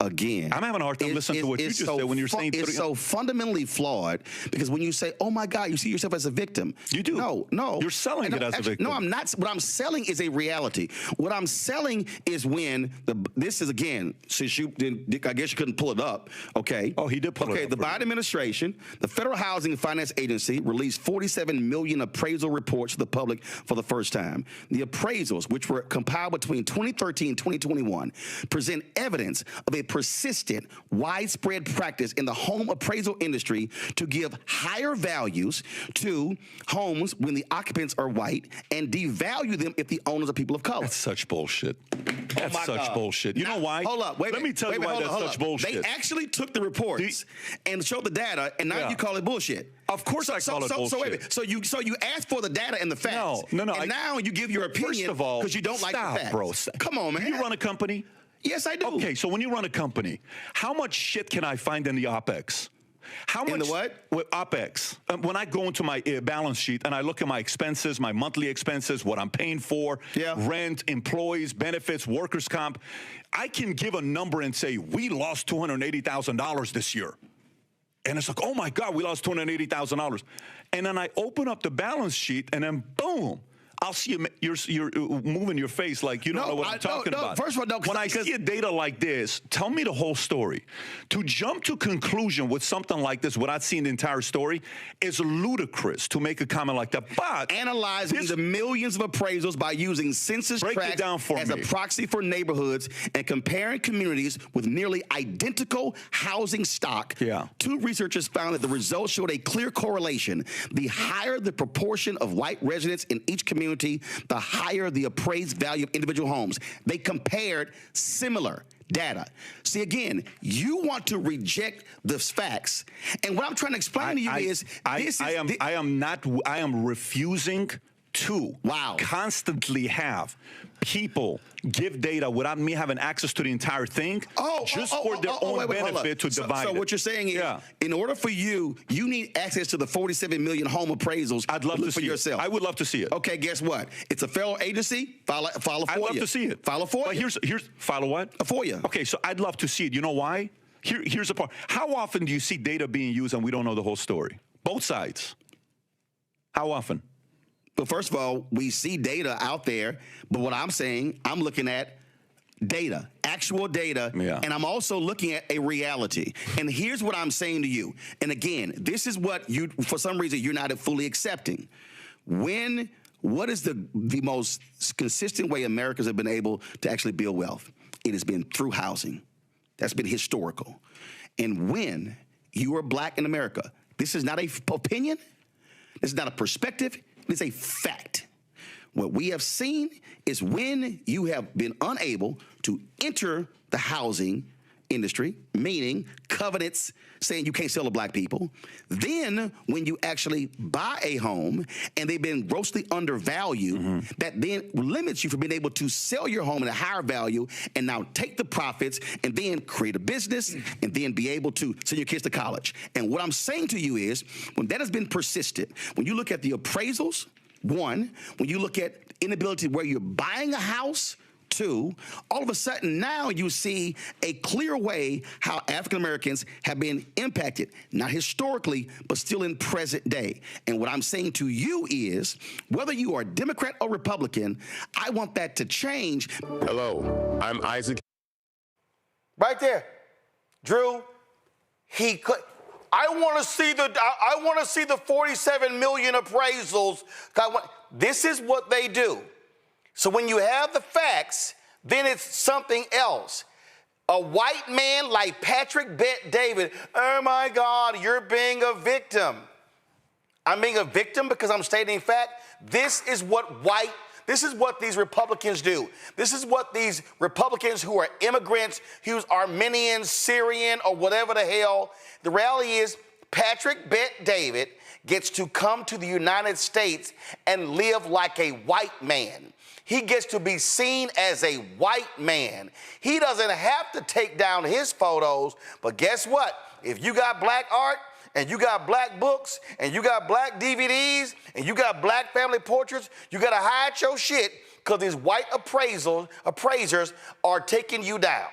Again, I'm having a hard time listening to what you just said when you're saying it's so fundamentally flawed because when you say, "Oh my God," you see yourself as a victim. You do. No, you're selling it as a victim. No, I'm not. What I'm selling is a reality. What I'm selling is when this is again. Since you didn't, I guess you couldn't pull it up. Okay. Oh, he did pull it up. Okay. The Biden administration, the Federal Housing and Finance Agency, released 47 million appraisal reports to the public for the first time. The appraisals, which were compiled between 2013 and 2021, present evidence of a persistent, widespread practice in the home appraisal industry to give higher values to homes when the occupants are white and devalue them if the owners are people of color. That's such bullshit. That's such bullshit. You know why? Hold up. Let me tell you why that's such bullshit. They actually took the reports and showed the data, and now you call it bullshit. Of course I call it bullshit. So wait a minute. So you ask for the data and the facts. No. And now you give your opinion first of all, because you don't like the facts. Bro. Come on, man. You run a company? Yes, I do. Okay, so when you run a company, how much shit can I find in the OPEX? How much? In the what? With OPEX. When I go into my balance sheet and I look at my expenses, my monthly expenses, what I'm paying for, rent, employees, benefits, workers' comp, I can give a number and say, we lost $280,000 this year. And it's like, oh my God, we lost $280,000. And then I open up the balance sheet and then boom. I'll see you're moving your face like you don't know what I'm talking about. First of all, when I see a data like this, tell me the whole story. To jump to conclusion with something like this without seeing the entire story is ludicrous to make a comment like that. But analyzing the millions of appraisals by using census tracts as a proxy for neighborhoods and comparing communities with nearly identical housing stock, two researchers found that the results showed a clear correlation. The higher the proportion of white residents in each community, the higher the appraised value of individual homes. They compared similar data. See, again, you want to reject the facts. And what I'm trying to explain to you is I am refusing to constantly have people give data without me having access to the entire thing just for their own benefit to divide So what you're saying is, in order for you need access to the 47 million home appraisals. I'd love to see yourself. I would love to see it. Okay, guess what? It's a federal agency. File a FOIA. I'd love to see it. File a FOIA. But here's file a what? A FOIA. Okay, so I'd love to see it. You know why? Here's the part. How often do you see data being used and we don't know the whole story? Both sides. How often? But first of all, we see data out there, but what I'm saying, I'm looking at data, actual data, and I'm also looking at a reality. And here's what I'm saying to you. And again, this is what you, for some reason, you're not fully accepting. What is the most consistent way Americans have been able to actually build wealth? It has been through housing. That's been historical. And when you are black in America, this is not an opinion, this is not a perspective, it's a fact. What we have seen is when you have been unable to enter the housing industry, meaning covenants saying you can't sell to black people, then when you actually buy a home and they've been grossly undervalued, that then limits you from being able to sell your home at a higher value and now take the profits and then create a business and then be able to send your kids to college. And what I'm saying to you is when that has been persistent, when you look at the appraisals, one, when you look at inability where you're buying a house, two, all of a sudden now you see a clear way how African Americans have been impacted, not historically, but still in present day. And what I'm saying to you is, whether you are Democrat or Republican, I want that to change. Hello, I'm Isaac. Right there. Drew, I want to see the 47 million appraisals. This is what they do. So when you have the facts, then it's something else. A white man like Patrick Bet David, oh my God, you're being a victim. I'm being a victim because I'm stating fact. This is what these Republicans do. This is what these Republicans who are immigrants, who's Armenian, Syrian, or whatever the hell. The reality is Patrick Bet David gets to come to the United States and live like a white man. He gets to be seen as a white man. He doesn't have to take down his photos, but guess what? If you got black art, and you got black books, and you got black DVDs, and you got black family portraits, you gotta hide your shit because these white appraisers are taking you down.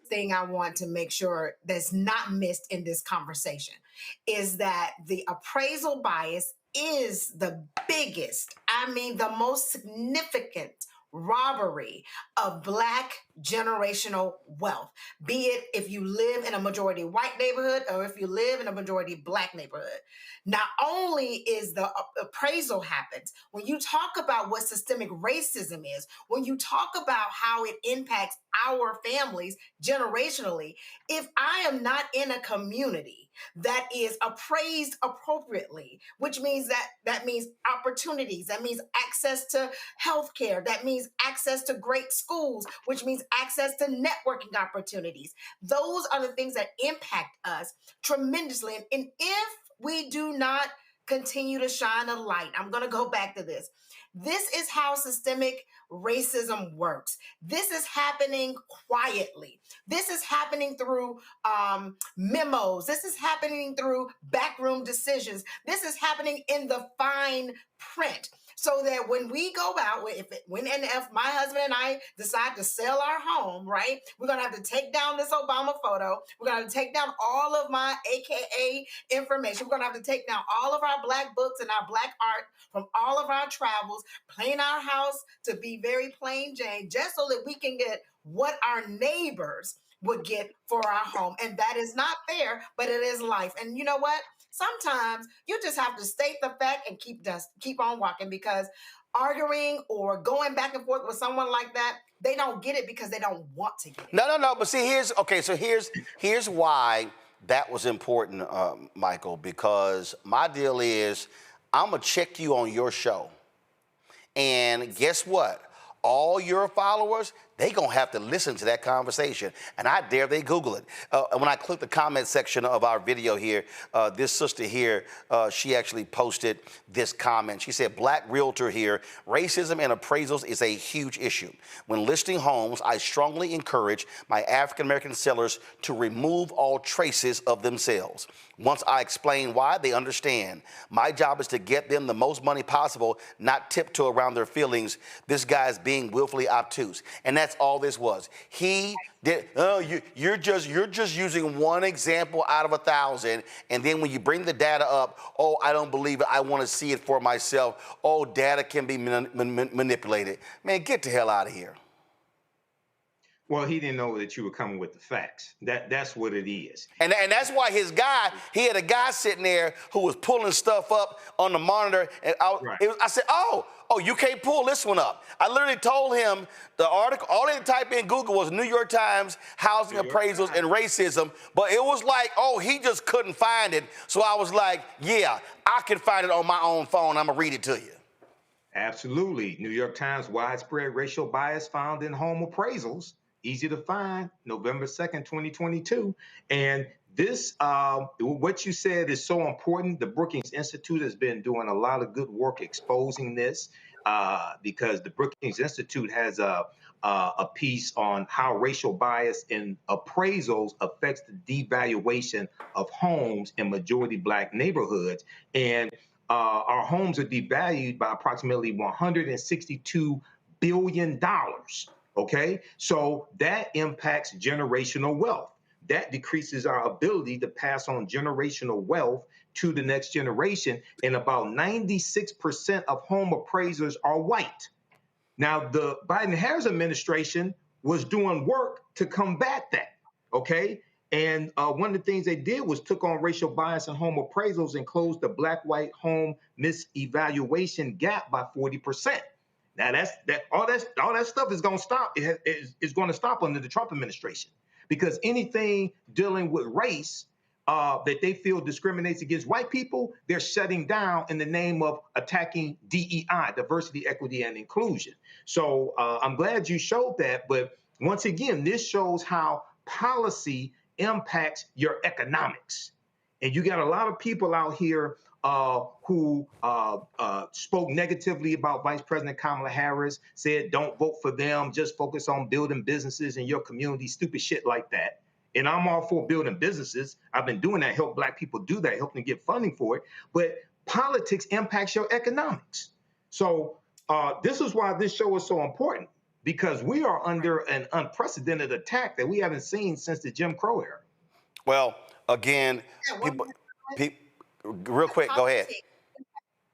Thing I want to make sure that's not missed in this conversation is that the appraisal bias is the biggest, the most significant robbery of Black generational wealth, be it if you live in a majority white neighborhood or if you live in a majority Black neighborhood. Not only is the appraisal happens, when you talk about what systemic racism is, when you talk about how it impacts our families generationally, if I am not in a community that is appraised appropriately, which means that means opportunities, that means access to healthcare, that means access to great schools, which means access to networking opportunities. Those are the things that impact us tremendously. And if we do not continue to shine a light, I'm going to go back to this. This is how systemic racism works. This is happening quietly. This is happening through memos. This is happening through backroom decisions. This is happening in the fine print. So that when we go out, if my husband and I decide to sell our home, right, we're going to have to take down this Obama photo. We're going to have to take down all of my AKA information. We're going to have to take down all of our Black books and our Black art from all of our travels, paint our house to be very plain Jane, just so that we can get what our neighbors would get for our home. And that is not fair, but it is life. And you know what? Sometimes you just have to state the fact and keep on walking, because arguing or going back and forth with someone like that, they don't get it because they don't want to get it. No. But see, here's why that was important, Michael, because my deal is I'm going to check you on your show. And guess what? All your followers, they gonna have to listen to that conversation, and I dare they Google it. When I click the comment section of our video here, this sister here, she actually posted this comment. She said, Black realtor here, racism and appraisals is a huge issue. When listing homes, I strongly encourage my African-American sellers to remove all traces of themselves. Once I explain why, they understand. My job is to get them the most money possible, not tiptoe around their feelings. This guy's being willfully obtuse. And that's all this was. He did, you're just using one example out of 1,000. And then when you bring the data up, oh, I don't believe it. I want to see it for myself. Oh, data can be manipulated. Man, get the hell out of here. Well, he didn't know that you were coming with the facts. That's what it is. And that's why he had a guy sitting there who was pulling stuff up on the monitor. And I said, oh, you can't pull this one up. I literally told him the article, all they had to type in Google was New York Times, housing appraisals and racism. But it was like, oh, he just couldn't find it. So I was like, yeah, I can find it on my own phone. I'm going to read it to you. Absolutely. New York Times, widespread racial bias found in home appraisals. Easy to find, November 2nd, 2022. And this, what you said is so important. The Brookings Institute has been doing a lot of good work exposing this because the Brookings Institute has a piece on how racial bias in appraisals affects the devaluation of homes in majority Black neighborhoods. And our homes are devalued by approximately $162 billion. Okay, so that impacts generational wealth. That decreases our ability to pass on generational wealth to the next generation. And about 96% of home appraisers are white. Now, the Biden-Harris administration was doing work to combat that. Okay, And one of the things they did was took on racial bias in home appraisals and closed the black-white home misevaluation gap by 40%. Now all that stuff is going to stop. It's going to stop under the Trump administration, because anything dealing with race that they feel discriminates against white people, they're shutting down in the name of attacking DEI, diversity, equity, and inclusion. So I'm glad you showed that. But once again, this shows how policy impacts your economics. And you got a lot of people out here who spoke negatively about Vice President Kamala Harris, said don't vote for them, just focus on building businesses in your community, stupid shit like that. And I'm all for building businesses. I've been doing that, help Black people do that, help them get funding for it. But politics impacts your economics. So this is why this show is so important, because we are under an unprecedented attack that we haven't seen since the Jim Crow era. Well, again, real quick, go ahead.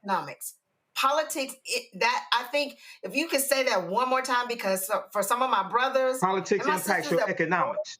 Economics. Politics, that I think if you could say that one more time, because for some of my brothers, politics impacts your economics.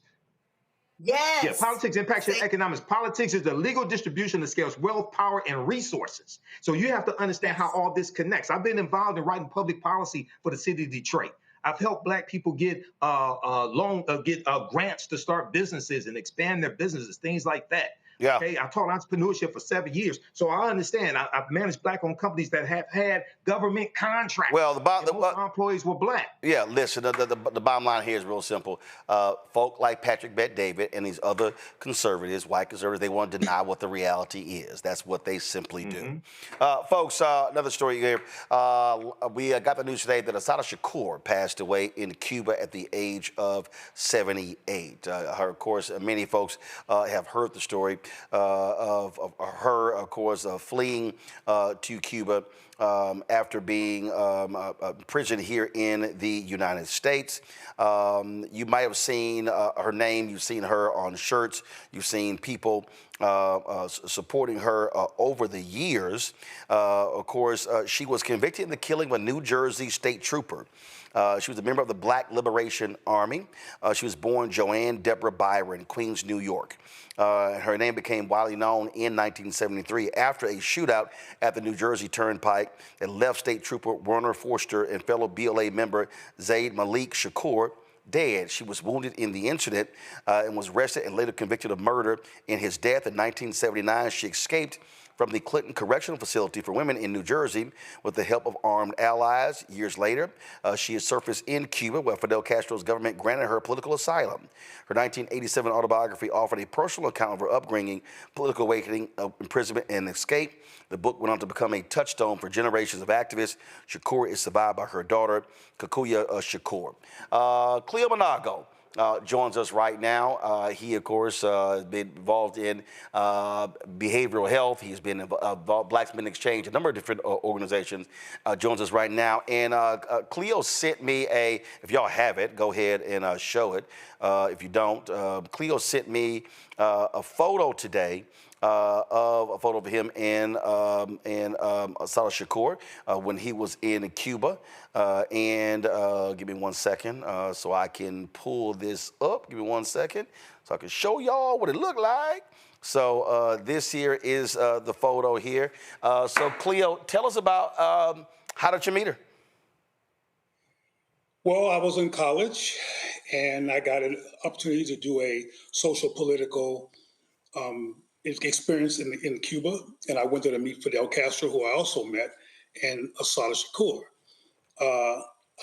Yes. Yeah, politics impacts your economics. Politics is the legal distribution that scales wealth, power, and resources. So you have to understand how all this connects. I've been involved in writing public policy for the city of Detroit. I've helped Black people get grants to start businesses and expand their businesses, things like that. Yeah. Okay. I taught entrepreneurship for 7 years, so I understand. I've managed Black-owned companies that have had government contracts. Well, most of our employees were Black. Yeah. Listen, the bottom line here is real simple. Folk like Patrick Bet-David and these other conservatives, white conservatives, they want to deny what the reality is. That's what they simply do. Folks, another story here. We got the news today that Assata Shakur passed away in Cuba at the age of 78. Of course, many folks have heard the story of her, of course, fleeing to Cuba after being imprisoned here in the United States. You might have seen her name. You've seen her on shirts. You've seen people supporting her over the years. Of course, she was convicted in the killing of a New Jersey state trooper. She was a member of the Black Liberation Army. She was born Joanne Deborah Byron, Queens, New York. Her name became widely known in 1973 after a shootout at the New Jersey Turnpike that left State Trooper Werner Forster and fellow BLA member Zaid Malik Shakur dead. She was wounded in the incident and was arrested and later convicted of murder. In his death in 1979, she escaped from the Clinton Correctional Facility for Women in New Jersey with the help of armed allies. Years later, she has surfaced in Cuba, where Fidel Castro's government granted her political asylum. Her 1987 autobiography offered a personal account of her upbringing, political awakening, imprisonment, and escape. The book went on to become a touchstone for generations of activists. Shakur is survived by her daughter, Kakuya Shakur. Cleo Monago joins us right now. He, of course, has been involved in behavioral health. He's been involved Blacks Men Exchange, a number of different organizations. Joins us right now. And Cleo sent me if y'all have it, go ahead and show it. If you don't, Cleo sent me a photo today of him and Assata Shakur when he was in Cuba. Give me 1 second so I can pull this up. Give me 1 second so I can show y'all what it looked like. So this here is the photo here. So Cleo, tell us about how did you meet her? Well, I was in college and I got an opportunity to do a social political experience in Cuba, and I went there to meet Fidel Castro, who I also met, and Assata Shakur.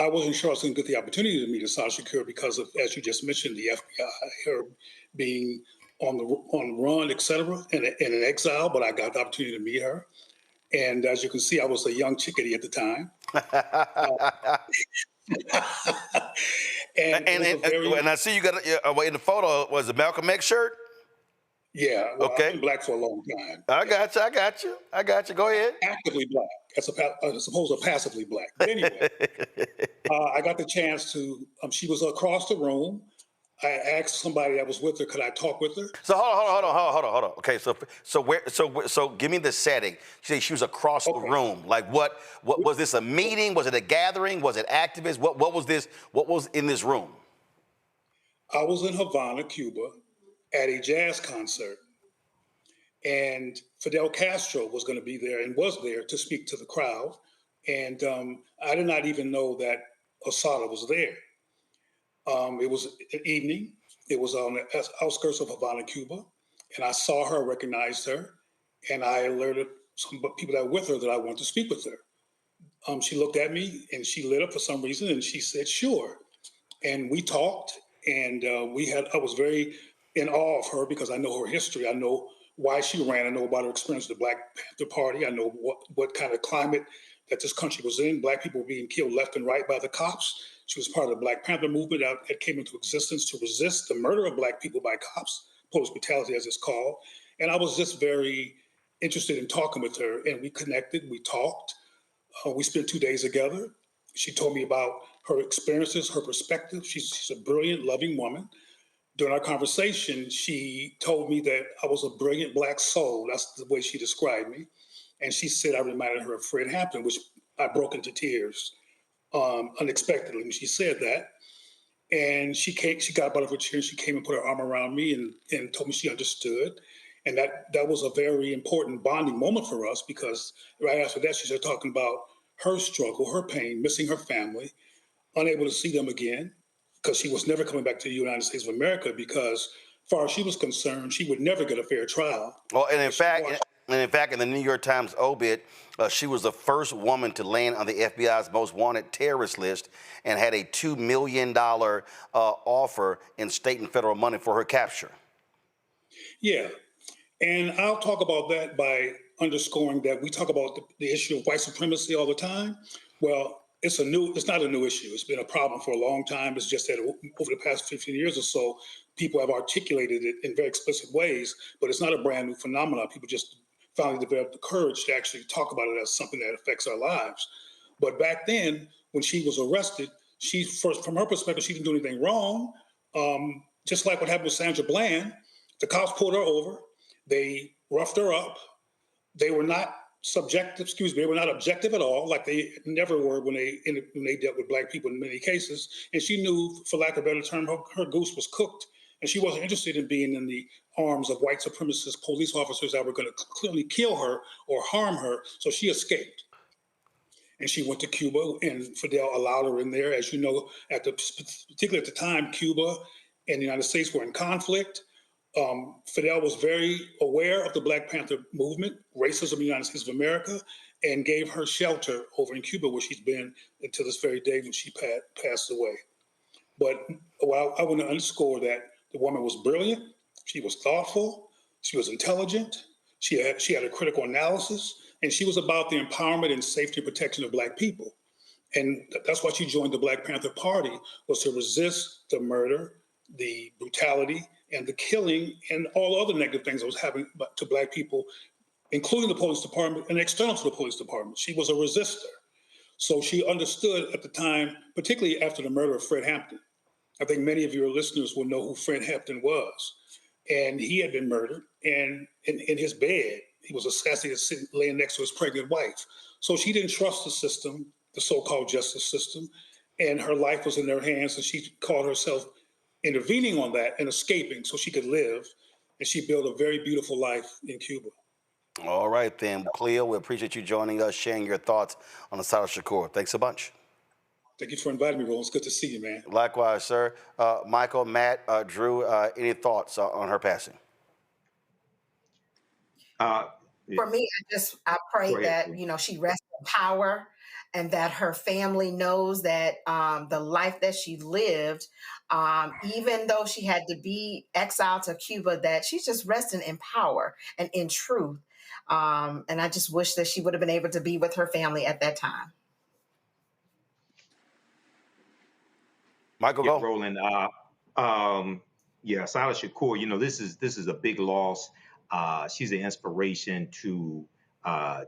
I wasn't sure I was going to get the opportunity to meet Assata Shakur because of, as you just mentioned, the FBI, her being on the run, et cetera, and in exile, but I got the opportunity to meet her. And as you can see, I was a young chickadee at the time. And I see you got in the photo, was it Malcolm X shirt? Yeah, well, okay. I've been Black for a long time. I got you. Go ahead. Actively Black, as opposed to passively Black. But anyway, I got the chance to, she was across the room. I asked somebody that was with her, could I talk with her? So hold on. Okay, so give me the setting. She was across the room. Like what was this, a meeting? Was it a gathering? Was it activists? What was this? What was in this room? I was in Havana, Cuba, at a jazz concert. And Fidel Castro was going to be there and was there to speak to the crowd. And I did not even know that Assata was there. It was an evening. It was on the outskirts of Havana, Cuba. And I saw her, recognized her, and I alerted some people that were with her that I wanted to speak with her. She looked at me and she lit up for some reason and she said, sure. And we talked and I was very in awe of her because I know her history. I know why she ran. I know about her experience with the Black Panther Party. I know what kind of climate that this country was in. Black people were being killed left and right by the cops. She was part of the Black Panther movement that came into existence to resist the murder of Black people by cops, police brutality as it's called. And I was just very interested in talking with her, and we connected, we talked. We spent 2 days together. She told me about her experiences, her perspective. She's a brilliant, loving woman. During our conversation, she told me that I was a brilliant Black soul. That's the way she described me. And she said I reminded her of Fred Hampton, which I broke into tears unexpectedly when she said that. And she got up out of her chair and she came and put her arm around me and told me she understood. And that was a very important bonding moment for us because right after that, she started talking about her struggle, her pain, missing her family, unable to see them again, because she was never coming back to the United States of America because, as far as she was concerned, she would never get a fair trial. Well, and in fact, in the New York Times obit, she was the first woman to land on the FBI's most wanted terrorist list and had a $2 million offer in state and federal money for her capture. Yeah, and I'll talk about that by underscoring that we talk about the issue of white supremacy all the time. Well, it's not a new issue. It's been a problem for a long time. It's just that over the past 15 years or so, people have articulated it in very explicit ways, but it's not a brand new phenomenon. People just finally developed the courage to actually talk about it as something that affects our lives. But back then, when she was arrested, from her perspective, she didn't do anything wrong. Just like what happened with Sandra Bland, the cops pulled her over. They roughed her up. They were not they were not objective at all, like they never were when they dealt with Black people in many cases. And she knew, for lack of a better term, her goose was cooked. And she wasn't interested in being in the arms of white supremacist police officers that were going to clearly kill her or harm her. So she escaped. And she went to Cuba, and Fidel allowed her in there. As you know, particularly at the time, Cuba and the United States were in conflict. Fidel was very aware of the Black Panther movement, racism in the United States of America, and gave her shelter over in Cuba, where she's been until this very day when she passed away. But I want to underscore that the woman was brilliant. She was thoughtful. She was intelligent. She had a critical analysis, and she was about the empowerment and safety and protection of Black people. And that's why she joined the Black Panther Party, was to resist the murder, the brutality, and the killing, and all other negative things that was happening to Black people, including the police department and external to the police department. She was a resistor. So she understood at the time, particularly after the murder of Fred Hampton. I think many of your listeners will know who Fred Hampton was. And he had been murdered, and in his bed, he was assassinated laying next to his pregnant wife. So she didn't trust the system, the so-called justice system, and her life was in their hands, and she called herself intervening on that and escaping so she could live, and she built a very beautiful life in Cuba. All right, then. Cleo, we appreciate you joining us, sharing your thoughts on Assata Shakur. Thanks a bunch. Thank you for inviting me, Roland. It's good to see you, man. Likewise, sir. Michael, Matt, Drew, any thoughts on her passing? For me, I pray that, she rests in power, and that her family knows that the life that she lived, even though she had to be exiled to Cuba, that she's just resting in power and in truth. And I just wish that she would have been able to be with her family at that time. Michael, go. Roland, Assata Shakur, this is a big loss. She's an inspiration to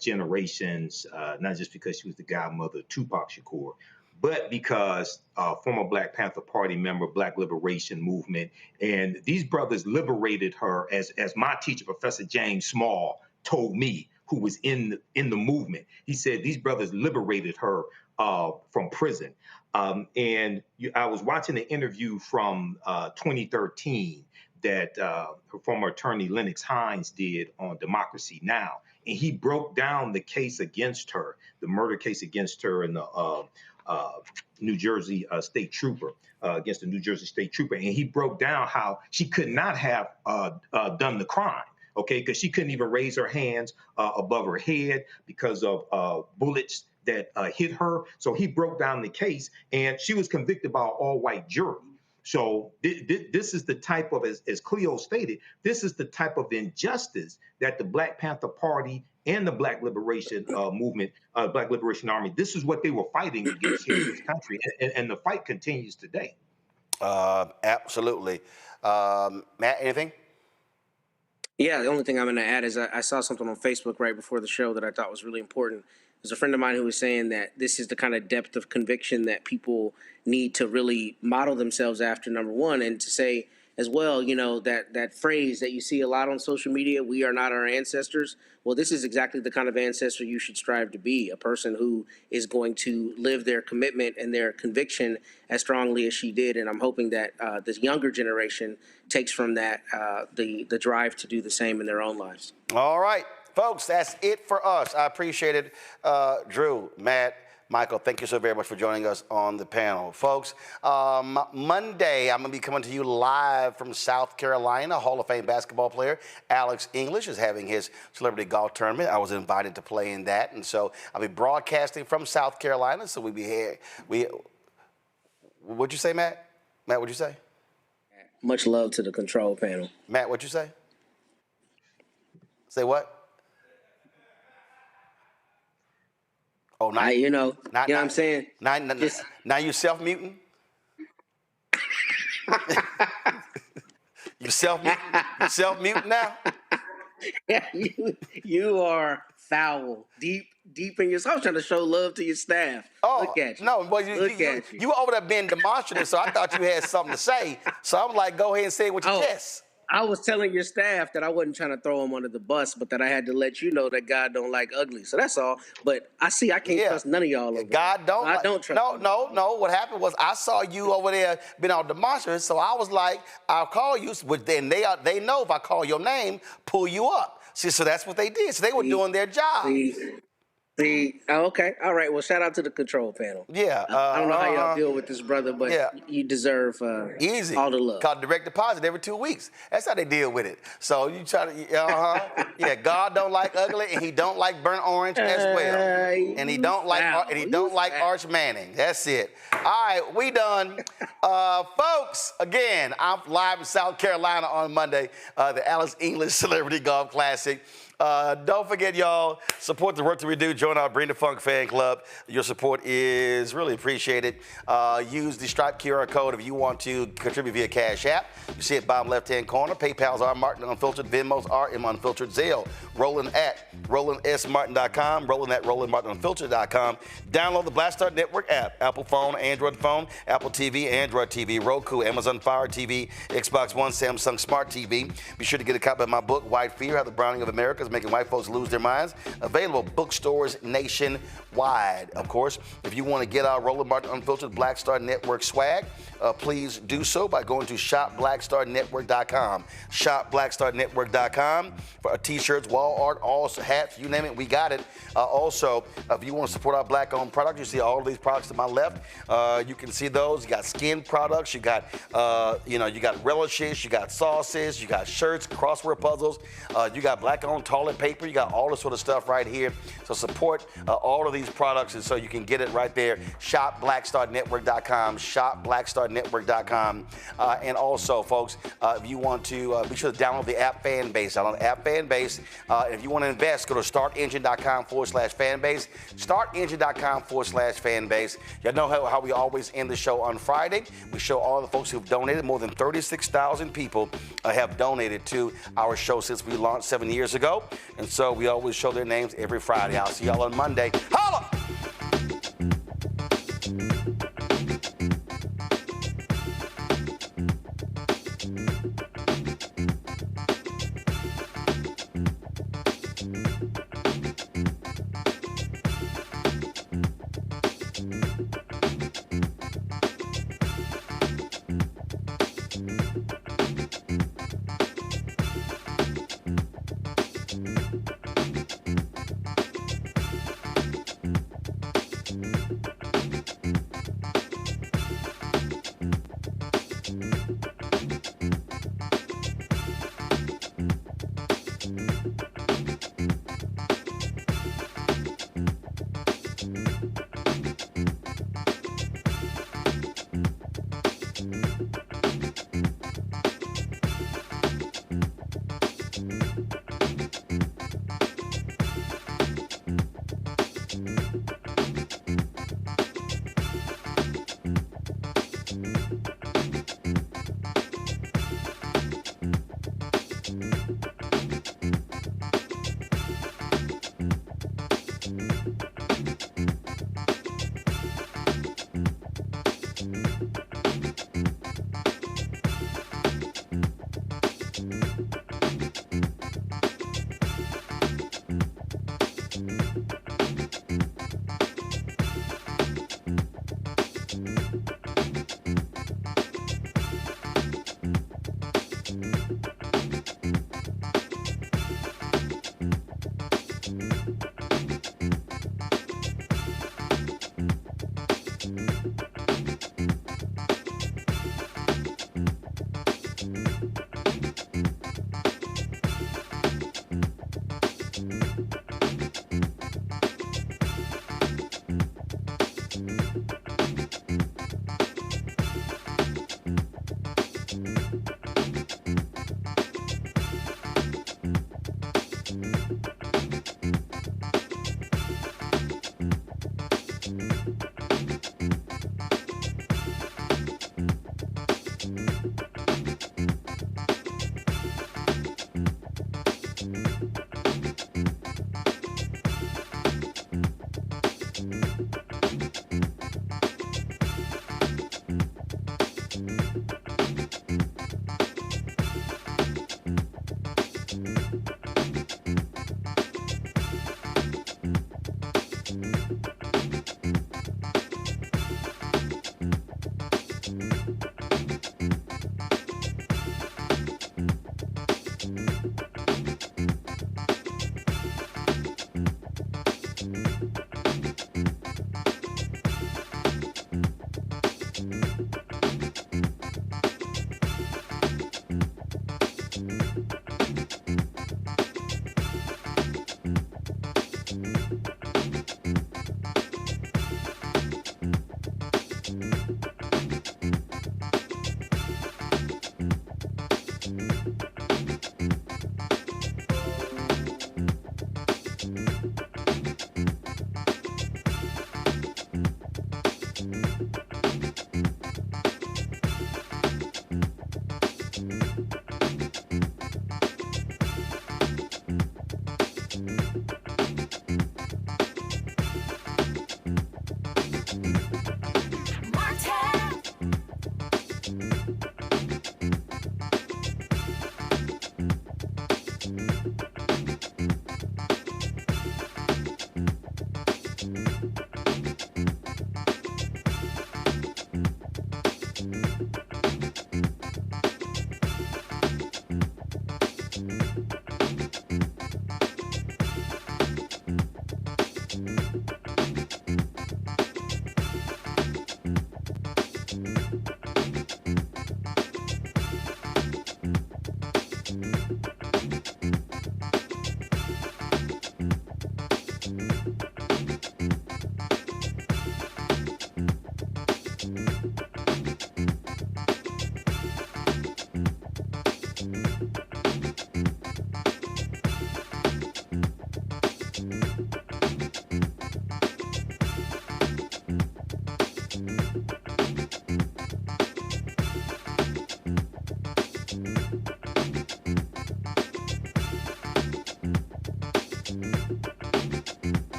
generations, not just because she was the godmother of Tupac Shakur, but because former Black Panther Party member, Black Liberation Movement, and these brothers liberated her, as my teacher, Professor James Small, told me, who was in the movement. He said these brothers liberated her from prison. I was watching an interview from 2013 that former attorney Lennox Hines did on Democracy Now! And he broke down the case against her, the murder case against her and the New Jersey state trooper, against the New Jersey state trooper. And he broke down how she could not have done the crime, okay, because she couldn't even raise her hands above her head because of bullets that hit her. So he broke down the case, and she was convicted by an all-white jury. So this is the type of, as Cleo stated, this is the type of injustice that the Black Panther Party and the Black Liberation Movement, Black Liberation Army, this is what they were fighting against here in this country. And the fight continues today. Absolutely. Matt, anything? Yeah, the only thing I'm going to add is I saw something on Facebook right before the show that I thought was really important. There's a friend of mine who was saying that this is the kind of depth of conviction that people need to really model themselves after, number one, and to say as well, you know, that phrase that you see a lot on social media, we are not our ancestors. Well, this is exactly the kind of ancestor you should strive to be, a person who is going to live their commitment and their conviction as strongly as she did. And I'm hoping that this younger generation takes from that the drive to do the same in their own lives. All right, folks, that's it for us. I appreciate it. Drew, Matt, Michael, thank you so very much for joining us on the panel. Folks, Monday, I'm going to be coming to you live from South Carolina. Hall of Fame basketball player Alex English is having his celebrity golf tournament. I was invited to play in that, and so I'll be broadcasting from South Carolina, so we'll be here. What'd you say, Matt? Matt, what'd you say? Much love to the control panel. Matt, what'd you say? Say what? Oh, now you know what I'm saying? Now you self-muting? You self-muting now? Yeah, you are foul, deep in your. I was trying to show love to your staff. Oh, look at you. No, but you over there being demonstrative, so I thought you had something to say. So I'm like, go ahead and say it with your chest. I was telling your staff that I wasn't trying to throw him under the bus, but that I had to let you know that God don't like ugly. So that's all. But I can't trust none of y'all. God don't. I don't trust. No. What happened was I saw you over there being on demonstrative, so I was like, I'll call you. But then they know if I call your name, pull you up. See, so that's what they did. So they were doing their job. Okay. All right. Well, shout out to the control panel. Yeah. I don't know how y'all deal with this, brother, but you deserve easy all the love. Called direct deposit every 2 weeks. That's how they deal with it. So you try to, yeah. God don't like ugly, and He don't like burnt orange as well, and He don't like Arch Manning. That's it. All right, we done, folks. Again, I'm live in South Carolina on Monday. The Alex English Celebrity Golf Classic. Don't forget, y'all, support the work that we do. Join our Bring the Funk fan club. Your support is really appreciated. Use the Stripe QR code if you want to contribute via Cash App. You see it bottom left-hand corner. PayPal's R Martin Unfiltered. Venmo's RM Unfiltered. Zelle. Roland at RolandSMartin.com. Roland at RolandMartinUnfiltered.com. Download the Black Star Network app. Apple phone, Android phone, Apple TV, Android TV, Roku, Amazon Fire TV, Xbox One, Samsung Smart TV. Be sure to get a copy of my book, White Fear, How the Browning of America is Making White Folks Lose Their Minds. Available bookstores nationwide. Of course, if you want to get our Roland Martin Unfiltered Black Star Network swag, please do so by going to shopblackstarnetwork.com. Shopblackstarnetwork.com for t-shirts, wall art, all hats, you name it, we got it. Also, if you want to support our black-owned products, you see all of these products to my left. You can see those. You got skin products. You got, you got relishes. You got sauces. You got shirts, crossword puzzles. You got black-owned toilet paper. You got all this sort of stuff right here. So support all of these products, and so you can get it right there. Shopblackstarnetwork.com. Shopblackstarnetwork.com. And also, folks, if you want to be sure to download the app Fanbase. Download the app Fanbase. If you want to invest, go to startengine.com/fanbase. Startengine.com/fanbase. Y'all know how we always end the show on Friday. We show all the folks who've donated. More than 36,000 people have donated to our show since we launched 7 years ago. And so we always show their names every Friday. I'll see y'all on Monday. Holla!